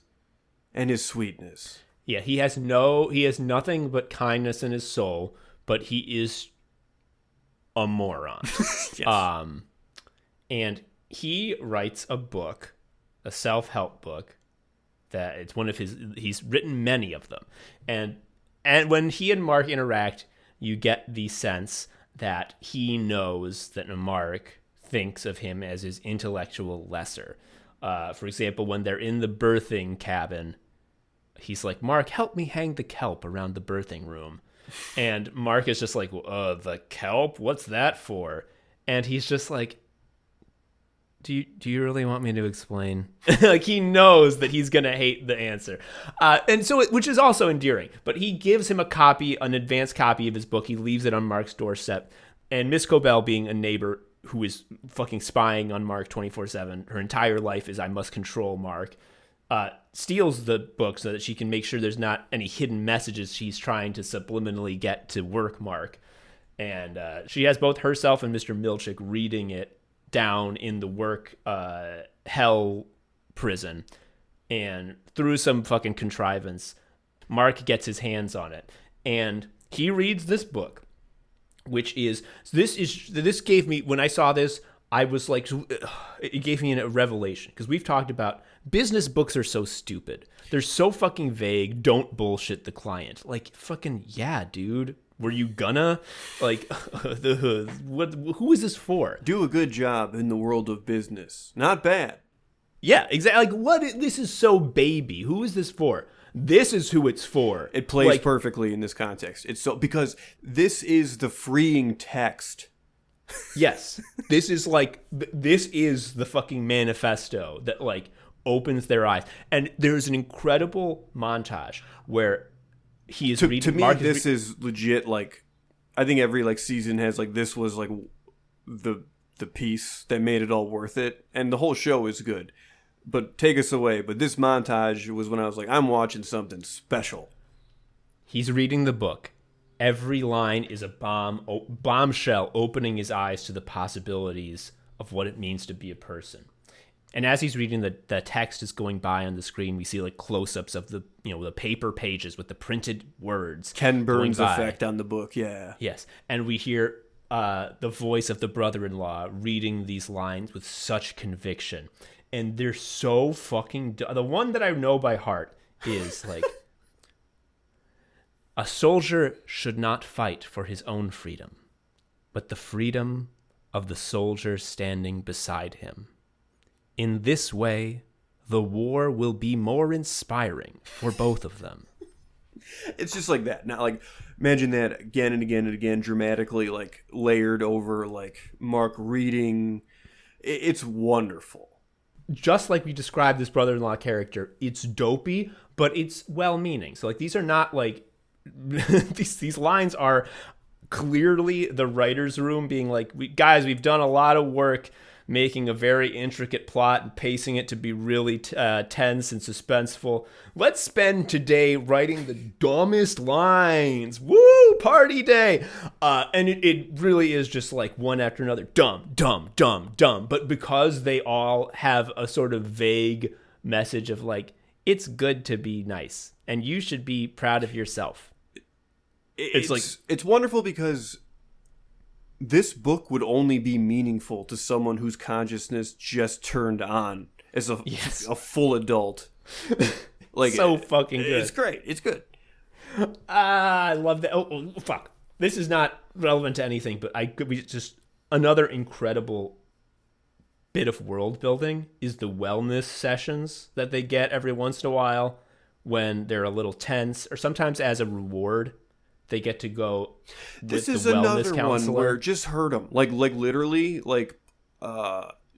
and his sweetness. Yeah, he has nothing but kindness in his soul, but he is a moron. Yes. And he writes a book, a self-help book, that it's one of he's written many of them. And when he and Mark interact, you get the sense that he knows that Mark thinks of him as his intellectual lesser. For example, when they're in the birthing cabin, he's like, Mark, help me hang the kelp around the birthing room. And Mark is just like, the kelp? What's that for? And he's just like, do you really want me to explain? Like, he knows that he's going to hate the answer. And so, which is also endearing. But he gives him an advanced copy of his book. He leaves it on Mark's doorstep. And Miss Cobell, being a neighbor who is fucking spying on Mark 24/7, her entire life is, I must control Mark, steals the book so that she can make sure there's not any hidden messages she's trying to subliminally get to work Mark. And she has both herself and Mr. Milchick reading it down in the work hell prison. And through some fucking contrivance, Mark gets his hands on it. And he reads this book, which is, this gave me, when I saw this, I was like, it gave me a revelation, because we've talked about business books are so stupid. They're so fucking vague. Don't bullshit the client. Like, fucking, yeah, dude. Were you gonna? Like, who is this for? Do a good job in the world of business. Not bad. Yeah, exactly. Like, this is so baby. Who is this for? This is who it's for. It plays perfectly in this context. It's so, because this is the freeing text. Yes. This is the fucking manifesto that, like, opens their eyes. And there's an incredible montage where he is reading. To me, this is legit. Like, I think every like season has like, this was like the piece that made it all worth it. And the whole show is good. But take us away. But this montage was when I was like, I'm watching something special. He's reading the book. Every line is a bombshell opening his eyes to the possibilities of what it means to be a person. And as he's reading, the text is going by on the screen. We see like close-ups of the paper pages with the printed words. Ken Burns effect on the book, yeah. Yes, and we hear the voice of the brother-in-law reading these lines with such conviction. And they're so fucking... The one that I know by heart is like... A soldier should not fight for his own freedom, but the freedom of the soldier standing beside him. In this way, the war will be more inspiring for both of them. It's just like that. Not like, imagine that again and again and again, dramatically, like layered over, like Mark reading. It's wonderful. Just like we described this brother-in-law character, it's dopey, but it's well-meaning. So like, these are not like, these lines are clearly the writer's room being like, guys, we've done a lot of work making a very intricate plot and pacing it to be really tense and suspenseful. Let's spend today writing the dumbest lines. Woo, party day. And it really is just like one after another. Dumb, dumb, dumb, dumb. But because they all have a sort of vague message of like, it's good to be nice and you should be proud of yourself. It's wonderful because this book would only be meaningful to someone whose consciousness just turned on as a full adult. Like, so fucking good. It's great. It's good. I love that. Oh, fuck. This is not relevant to anything, but just another incredible bit of world building is the wellness sessions that they get every once in a while when they're a little tense, or sometimes as a reward. They get to go with this is the wellness another counselor. One where just hurt them. Like literally, like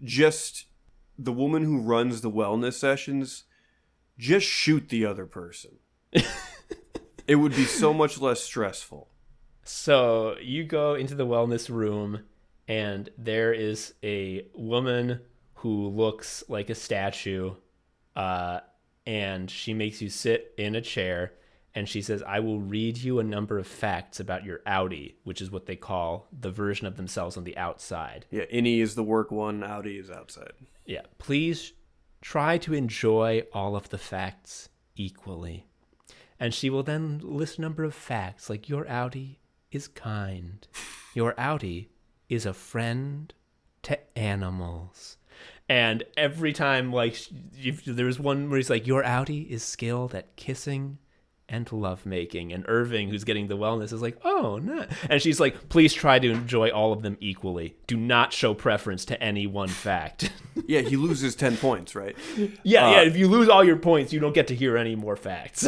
just the woman who runs the wellness sessions, just shoot the other person. It would be so much less stressful. So you go into the wellness room, and there is a woman who looks like a statue, and she makes you sit in a chair. And she says, I will read you a number of facts about your outie, which is what they call the version of themselves on the outside. Yeah, innie is the work one, outie is outside. Yeah. Please try to enjoy all of the facts equally. And she will then list a number of facts like your outie is kind. Your outie is a friend to animals. And every time, like, there's one where he's like, your outie is skilled at kissing and lovemaking. And Irving, who's getting the wellness, is like, oh, no. And she's like, please try to enjoy all of them equally. Do not show preference to any one fact. Yeah, he loses 10 points, right? Yeah. If you lose all your points, you don't get to hear any more facts.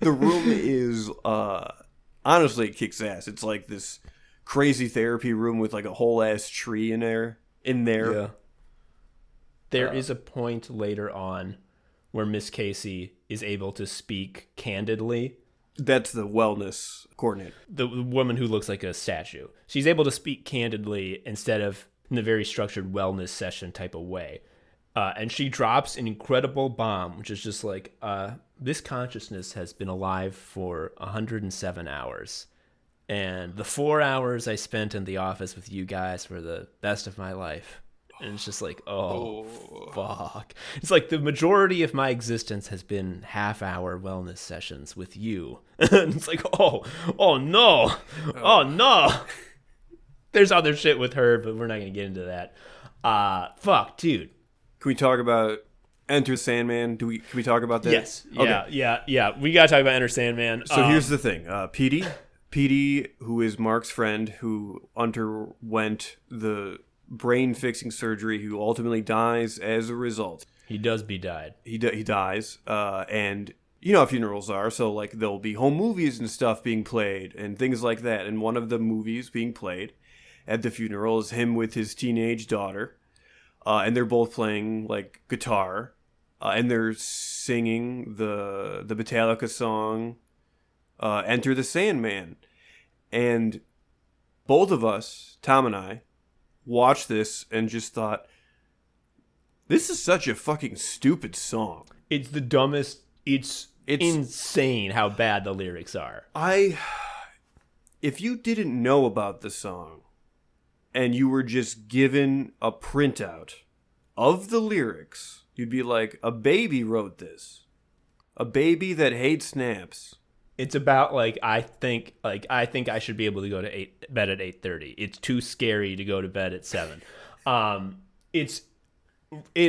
The room is, honestly, it kicks ass. It's like this crazy therapy room with like a whole ass tree in there. Yeah. There is a point later on where Miss Casey is able to speak candidly. That's the wellness coordinator. The woman who looks like a statue. She's able to speak candidly instead of in the very structured wellness session type of way. And she drops an incredible bomb, which is just like, this consciousness has been alive for 107 hours. And the 4 hours I spent in the office with you guys were the best of my life. And it's just like, fuck. It's like the majority of my existence has been half-hour wellness sessions with you. And it's like, oh no. Oh, no. There's other shit with her, but we're not going to get into that. Fuck, dude. Can we talk about Enter Sandman? Can we talk about that? Yes. Okay. Yeah. We got to talk about Enter Sandman. So here's the thing. Petey, who is Mark's friend, who underwent the brain-fixing surgery, who ultimately dies as a result. He does be died. He dies. And you know how funerals are. So, like, there'll be home movies and stuff being played and things like that. And one of the movies being played at the funeral is him with his teenage daughter. And they're both playing, like, guitar. And they're singing the Metallica song, Enter the Sandman. And both of us, Tom and I, watched this and just thought, this is such a fucking stupid song. It's the dumbest. It's insane how bad the lyrics are. If you didn't know about the song and you were just given a printout of the lyrics, you'd be like, a baby wrote this. A baby that hates snaps. It's about I think I should be able to go to bed at 8:30. It's too scary to go to bed at 7. It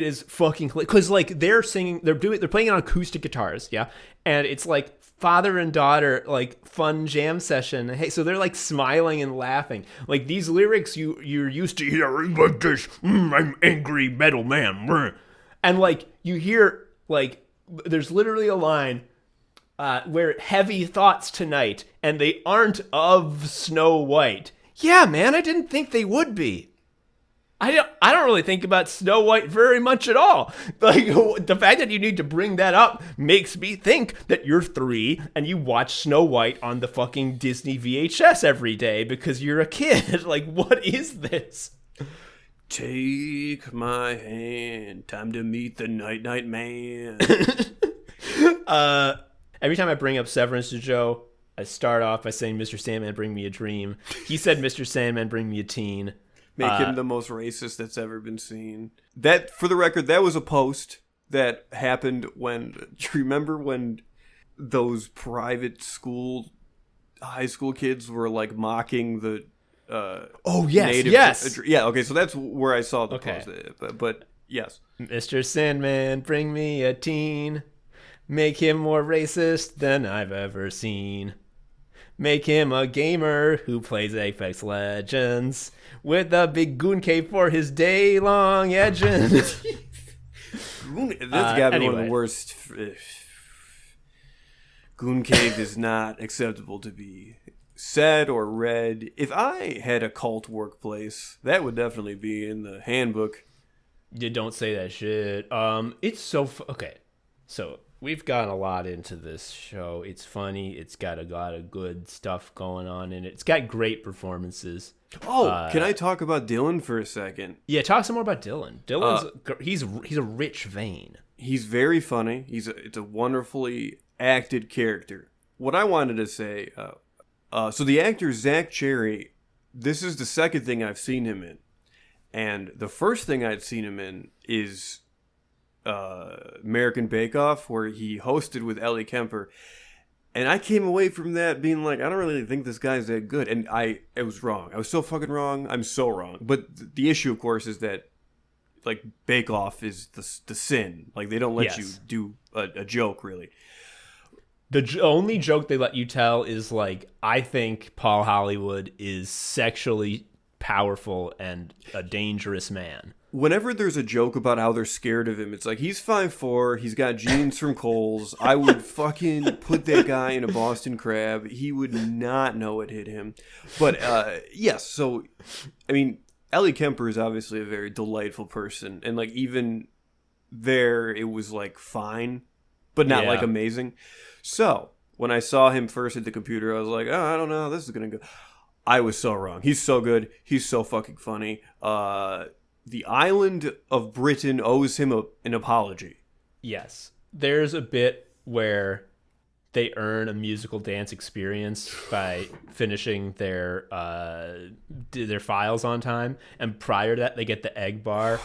is fucking because like they're playing it on acoustic guitars, yeah, and it's like father and daughter like fun jam session. Hey, so they're like smiling and laughing. Like these lyrics you're used to hearing like this. I'm angry metal man, and like you hear like there's literally a line. Where heavy thoughts tonight, and they aren't of Snow White. Yeah, man, I didn't think they would be. I don't really think about Snow White very much at all. Like the fact that you need to bring that up makes me think that you're 3 and you watch Snow White on the fucking Disney VHS every day because you're a kid. Like, what is this? Take my hand, time to meet the Night Man. Every time I bring up Severance to Joe, I start off by saying, Mr. Sandman, bring me a dream. He said, Mr. Sandman, bring me a teen. Make him the most racist that's ever been seen. That, for the record, that was a post that happened when, do you remember when those private school, high school kids were like mocking the native... Yes. Yeah, okay, so that's where I saw the post. But yes. Mr. Sandman, bring me a teen. Make him more racist than I've ever seen. Make him a gamer who plays Apex Legends with a big goon cape for his day-long edging. This got to be one of the worst. Goon cave is not acceptable to be said or read. If I had a cult workplace, that would definitely be in the handbook. You don't say that shit. It's so... Okay, so... We've gotten a lot into this show. It's funny. It's got a lot of good stuff going on in it. It's got great performances. Oh, can I talk about Dylan for a second? Yeah, talk some more about Dylan. Dylan's he's a rich vein. He's very funny. It's a wonderfully acted character. What I wanted to say, so the actor Zach Cherry, this is the second thing I've seen him in. And the first thing I'd seen him in is American Bake Off, where he hosted with Ellie Kemper. And I came away from that being like, I don't really think this guy's that good. And I was wrong. I was so fucking wrong. I'm so wrong. But the issue, of course, is that like Bake Off is the sin. Like they don't let you do a joke really. The only joke they let you tell is like, I think Paul Hollywood is sexually powerful and a dangerous man. Whenever there's a joke about how they're scared of him, it's like, he's 5'4", he's got jeans from Kohl's. I would fucking put that guy in a Boston Crab. He would not know it hit him. But yes, so I mean, Ellie Kemper is obviously a very delightful person, and like even there, it was like fine, but not like amazing. So when I saw him first at the computer, I was like, oh, I don't know how this is gonna go. I was so wrong. He's so good. He's so fucking funny. The island of Britain owes him an apology. Yes, there's a bit where they earn a musical dance experience by finishing their files on time, and prior to that, they get the egg bar,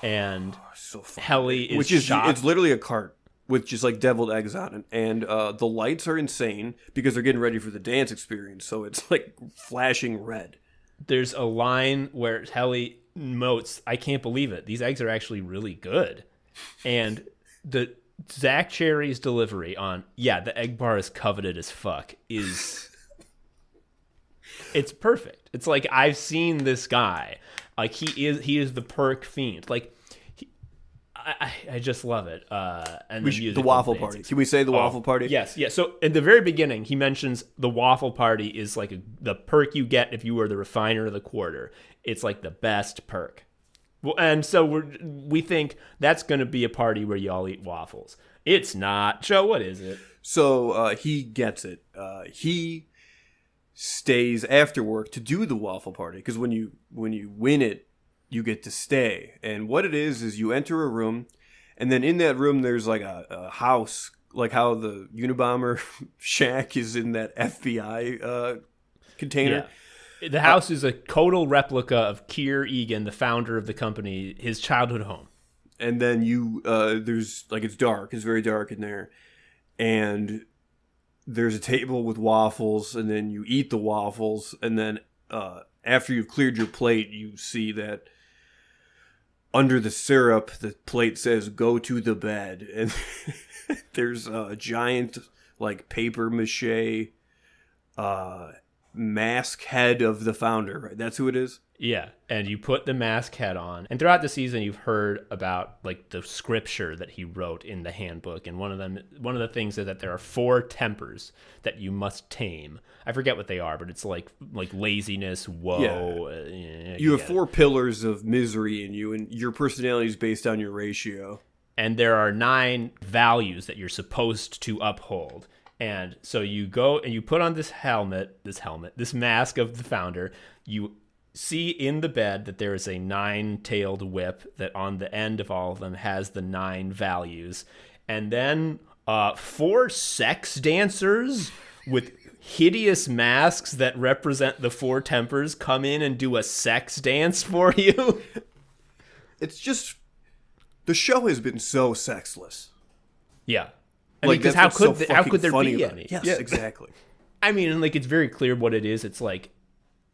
and so Helly is shocked. It's literally a cart with just like deviled eggs on it, and the lights are insane because they're getting ready for the dance experience, so it's like flashing red. There's a line where Helly notes, I can't believe it, these eggs are actually really good. And the Zach Cherry's delivery on, the egg bar is coveted as fuck, is it's perfect. It's like, I've seen this guy. Like, he is the perk fiend. Like, I just love it. And the waffle party. Can we say the waffle party? Yes. So in the very beginning, he mentions the waffle party is like the perk you get if you were the refiner of the quarter. It's like the best perk. Well, and so we think that's going to be a party where you all eat waffles. It's not. Joe, what is it? So he gets it. He stays after work to do the waffle party, because when you win it, you get to stay. And what it is you enter a room, and then in that room there's like a house, like how the Unabomber shack is in that FBI container. Yeah. The house is a total replica of Keir Egan, the founder of the company, his childhood home. And then there's like, it's dark, it's very dark in there, and there's a table with waffles, and then you eat the waffles, and then after you've cleared your plate, you see that under the syrup, the plate says, go to the bed. And there's a giant, like, paper mache mask head of the founder, right? That's who it is? Yeah, and you put the mask head on. And throughout the season, you've heard about, like, the scripture that he wrote in the handbook. And one of the things is that there are 4 tempers that you must tame. I forget what they are, but it's like laziness, woe. Yeah. You have 4 pillars of misery in you, and your personality is based on your ratio. And there are 9 values that you're supposed to uphold. And so you go and you put on this mask of the founder. You see in the bed that there is a 9-tailed whip that on the end of all of them has the 9 values. And then 4 sex dancers with hideous masks that represent the 4 tempers come in and do a sex dance for you. It's just, the show has been so sexless. Yeah. I mean, because how could there be any? Yes, exactly. I mean, like, it's very clear what it is. It's like,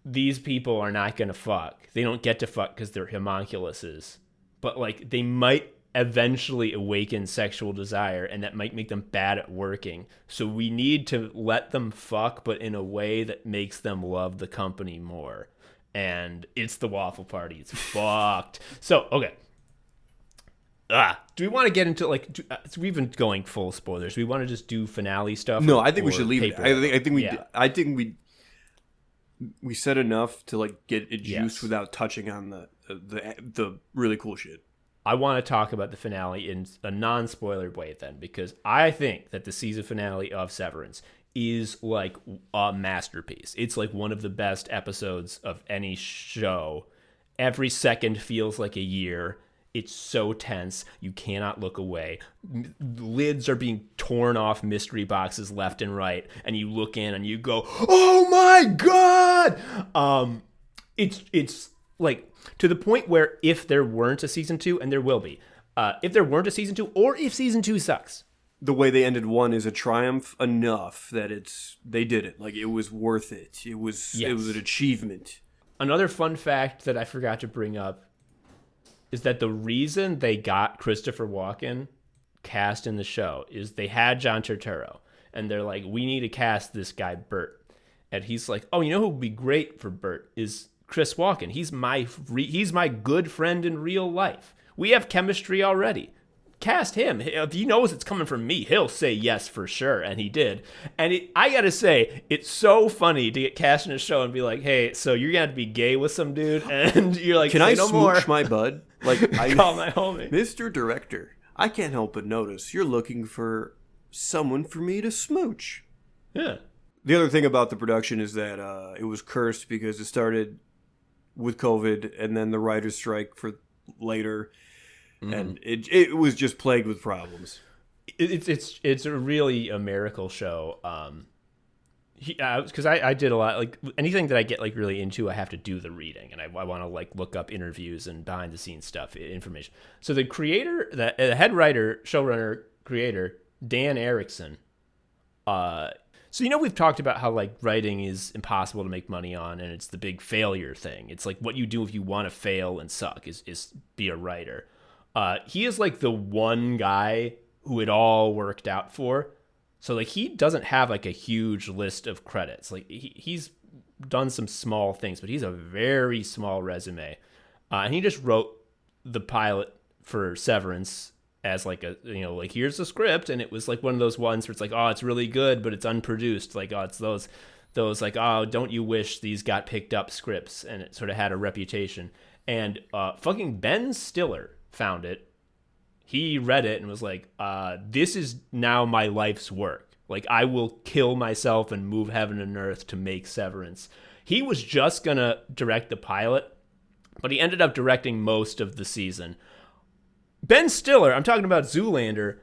these people are not going to fuck. They don't get to fuck because they're homunculuses. But, like, they might eventually awaken sexual desire, and that might make them bad at working. So we need to let them fuck, but in a way that makes them love the company more. And it's the waffle party. It's fucked. So, okay. Do we want to get into, like, we've been going full spoilers. Do we want to just do finale stuff? No, I think we should leave it. I think we said enough to, like, get it juiced without touching on the really cool shit. I want to talk about the finale in a non-spoiler way then, because I think that the season finale of Severance is like a masterpiece. It's like one of the best episodes of any show. Every second feels like a year. It's so tense. You cannot look away. Lids are being torn off mystery boxes left and right. And you look in and you go, oh my God! It's like to the point where if there weren't a season 2, and there will be, if there weren't a season 2, or if season 2 sucks, the way they ended 1 is a triumph enough that they did it. Like, it was worth it. It was an achievement. Another fun fact that I forgot to bring up is that the reason they got Christopher Walken cast in the show is they had John Turturro, and they're like, we need to cast this guy Bert. And he's like, oh, you know who would be great for Bert is Chris Walken. He's my good friend in real life. We have chemistry already. Cast him. If he knows it's coming from me, he'll say yes for sure, and he did. And I gotta say, it's so funny to get cast in a show and be like, hey, so you're gonna have to be gay with some dude, and you're like, can I no smooch more. my bud? Like, I call my homie, Mr. Director. I can't help but notice you're looking for someone for me to smooch. Yeah. The other thing about the production is that it was cursed because it started with COVID and then the writer's strike for later. And it was just plagued with problems. It's a really a miracle show. Because I did a lot, like anything that I get like really into, I have to do the reading, and I want to like look up interviews and behind the scenes stuff, information. So the creator, the head writer, showrunner, creator, Dan Erickson. So we've talked about how like writing is impossible to make money on, and it's the big failure thing. It's like what you do if you want to fail and suck is be a writer. He is like the one guy who it all worked out for. So like he doesn't have like a huge list of credits. Like he's done some small things, but he's a very small resume. And he just wrote the pilot for Severance as like a, like here's the script. And it was like one of those ones where it's like, oh, it's really good, but it's unproduced. Like, oh, it's those like, oh, don't you wish these got picked up scripts? And it sort of had a reputation. And fucking Ben Stiller found it. He read it and was like, this is now my life's work. Like, I will kill myself and move heaven and earth to make Severance. He was just going to direct the pilot, but he ended up directing most of the season. Ben Stiller, I'm talking about Zoolander,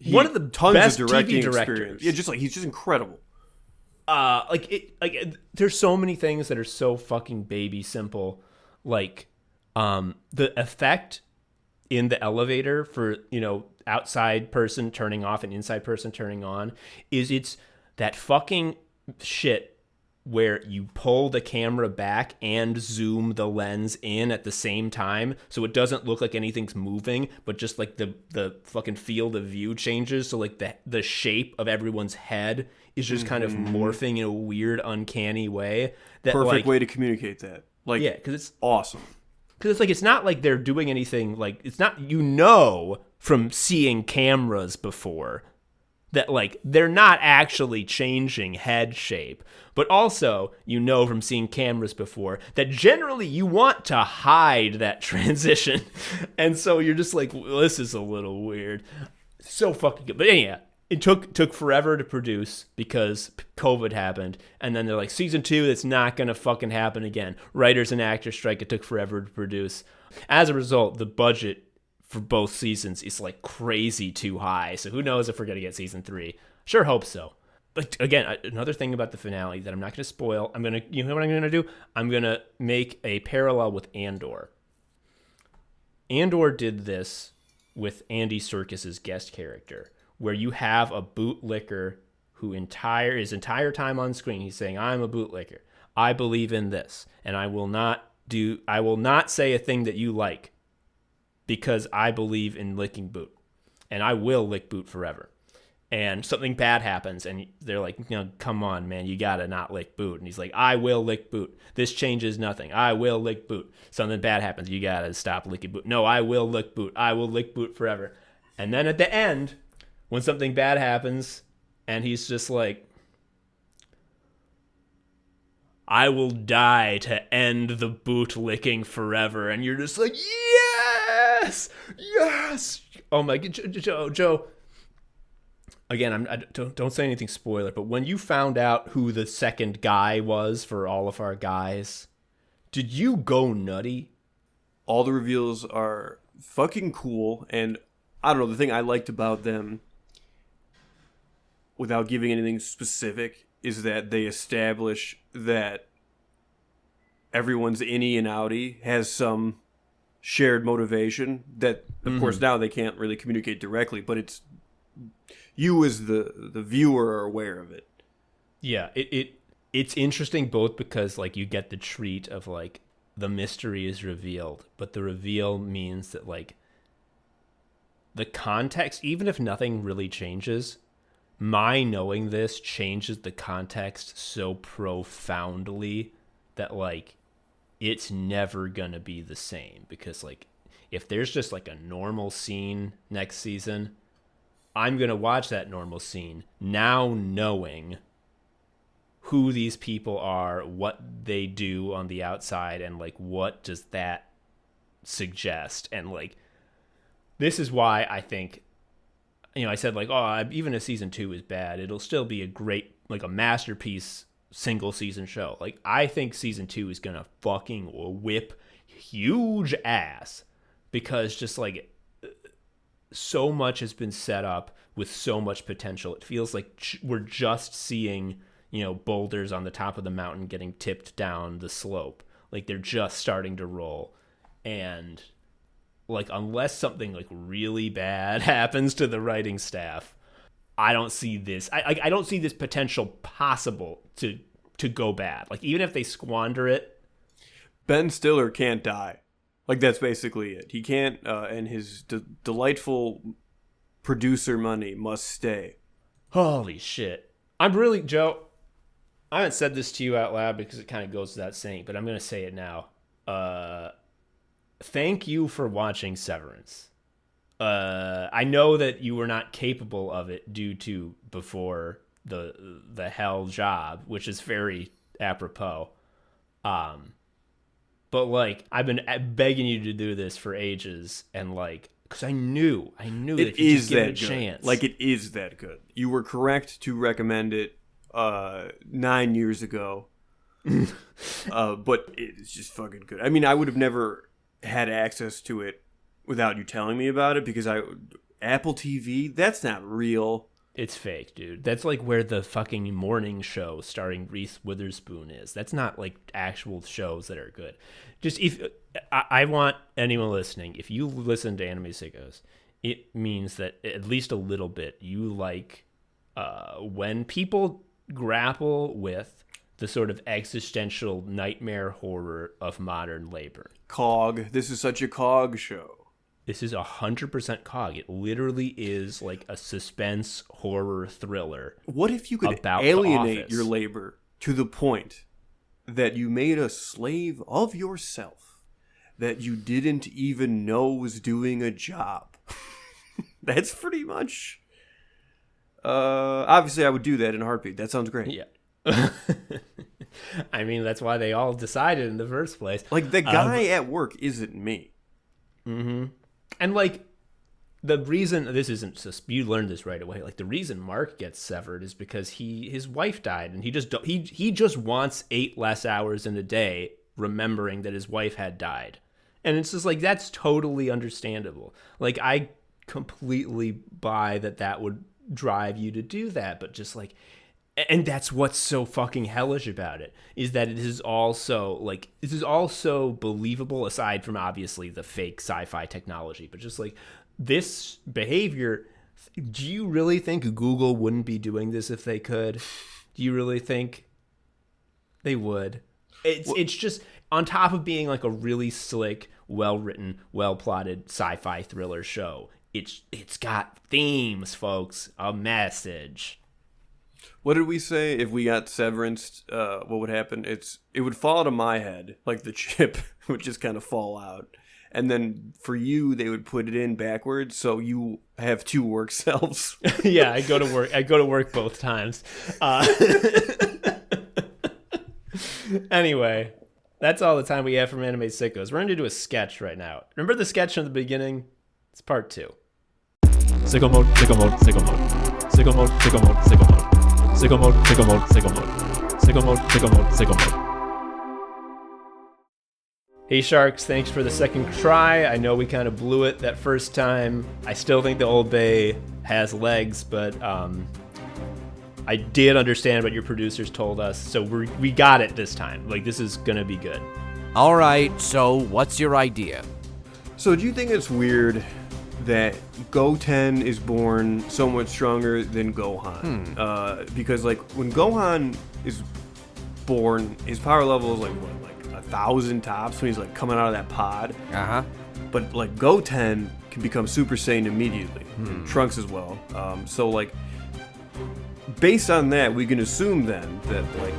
one of the best of TV directors. Yeah, just like he's just incredible. There's so many things that are so fucking baby simple. Like, the effect in the elevator for, outside person turning off and inside person turning on it's that fucking shit where you pull the camera back and zoom the lens in at the same time, so it doesn't look like anything's moving, but just like the fucking field of view changes. So like the shape of everyone's head is just kind of morphing in a weird, uncanny way. That perfect way to communicate that. Like, yeah, because it's awesome. Because it's like, it's not like they're doing anything, like, it's not, from seeing cameras before that, like, they're not actually changing head shape. But also, from seeing cameras before that generally you want to hide that transition. And so you're just like, well, this is a little weird. So fucking good. But anyhow, it took forever to produce because COVID happened, and then they're like, season 2, it's not gonna fucking happen again. Writers and actors strike. It took forever to produce. As a result, the budget for both seasons is like crazy too high. So who knows if we're gonna get season 3? Sure hope so. But again, another thing about the finale that I'm not gonna spoil. I'm gonna, what I'm gonna do? I'm gonna make a parallel with Andor. Andor did this with Andy Serkis's guest character, where you have a bootlicker who his entire time on screen, he's saying, I'm a bootlicker. I believe in this, and I will not say a thing that you like because I believe in licking boot, and I will lick boot forever. And something bad happens, and they're like, come on, man, you gotta not lick boot. And he's like, I will lick boot. This changes nothing. I will lick boot. Something bad happens. You gotta stop licking boot. No, I will lick boot. I will lick boot forever. And then at the end, when something bad happens, and he's just like, I will die to end the boot licking forever. And you're just like, yes! Yes! Oh my God, Joe. Again, don't say anything spoiler, but when you found out who the second guy was for all of our guys, did you go nutty? All the reveals are fucking cool, and I don't know, the thing I liked about them, without giving anything specific, is that they establish that everyone's innie and outie has some shared motivation that, of course, now they can't really communicate directly, but it's you as the viewer are aware of it. Yeah, it's interesting both because like you get the treat of like the mystery is revealed, but the reveal means that like the context, even if nothing really changes, my knowing this changes the context so profoundly that like it's never gonna be the same. Because like if there's just like a normal scene next season, I'm gonna watch that normal scene now knowing who these people are, what they do on the outside, and like what does that suggest. And like this is why I think, you know, I said like, oh, even if season 2 is bad, it'll still be a great, like a masterpiece single season show. Like I think season 2 is gonna fucking whip huge ass, because just like so much has been set up with so much potential. It feels like we're just seeing, you know, boulders on the top of the mountain getting tipped down the slope. Like they're just starting to roll. And like unless something like really bad happens to the writing staff, I don't see this. I don't see this potential possible to go bad. Like even if they squander it, Ben Stiller can't die. Like that's basically it. He can't, and his delightful producer money must stay. Holy shit! I'm really, Joe, I haven't said this to you out loud because it kind of goes without saying, but I'm gonna say it now. Thank you for watching Severance. I know that you were not capable of it due to before the hell job, which is very apropos. But like I've been begging you to do this for ages, and like because I knew that if you just give it a chance, like it is that good. You were correct to recommend it 9 years ago, but it's just fucking good. I mean, I would have never had access to it without you telling me about it, because Apple TV, that's not real. It's fake, dude. That's like where the fucking morning show starring Reese Witherspoon is. That's not like actual shows that are good. Just if I want anyone listening, if you listen to Anime Sickos, it means that at least a little bit you like when people grapple with the sort of existential nightmare horror of modern labor. COG. This is such a COG show. This is 100% COG. It literally is like a suspense horror thriller. What if you could alienate your labor to the point that you made a slave of yourself that you didn't even know was doing a job? That's pretty much... obviously, I would do that in a heartbeat. That sounds great. Yeah. I mean, that's why they all decided in the first place. Like, the guy at work isn't me. Mm-hmm. And like the reason this isn't just, you learned this right away. Like the reason Mark gets severed is because his wife died, and he just wants 8 less hours in a day, remembering that his wife had died. And it's just like that's totally understandable. Like I completely buy that would drive you to do that, but just like, and that's what's so fucking hellish about it, is that it is also like, this is also believable, aside from obviously the fake sci-fi technology, but just like this behavior. Do you really think Google wouldn't be doing this if they could? Do you really think they would? It's just on top of being like a really slick, well-written, well-plotted sci-fi thriller show. It's got themes, folks, a message. What did we say? If we got Severance, what would happen? It would fall out of my head, like the chip would just kind of fall out. And then for you, they would put it in backwards, so you have 2 work selves. Yeah, I go to work both times. Anyway, that's all the time we have from Anime Sickos. We're going to do a sketch right now. Remember the sketch in the beginning? It's part 2. Sicko mode, sicko mode, sicko mode. Sicko mode, sicko mode, sicko mode. Sicko mode, sicko mode, sicko mode. Sicko mode, sicko mode, sicko mode. Hey Sharks, thanks for the second try. I know we kind of blew it that first time. I still think the Old Bay has legs, but I did understand what your producers told us, so we got it this time. Like, this is gonna be good. All right, so what's your idea? So do you think it's weird that Goten is born so much stronger than Gohan? Because like when Gohan is born, his power level is like what, like 1,000 tops when he's like coming out of that pod. Uh-huh. But like Goten can become Super Saiyan immediately. And Trunks as well. So like based on that, we can assume then that like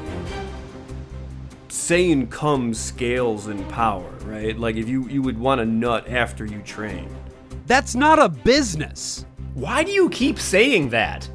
Saiyan comes scales in power, right? Like if you would want a nut after you train. That's not a business. Why do you keep saying that?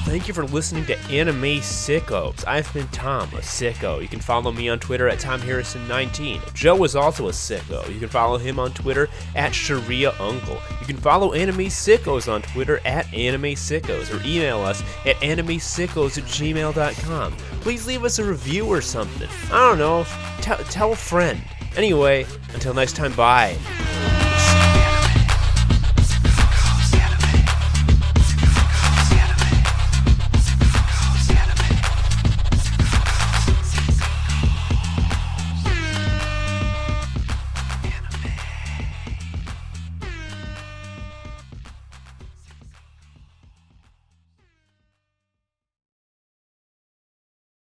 Thank you for listening to Anime Sickos. I've been Tom, a sicko. You can follow me on Twitter at TomHarrison19. Joe is also a sicko. You can follow him on Twitter at ShariaUncle. You can follow Anime Sickos on Twitter at Anime Sickos, or email us at animesickos@gmail.com. Please leave us a review or something. I don't know. Tell a friend. Anyway, until next time, bye.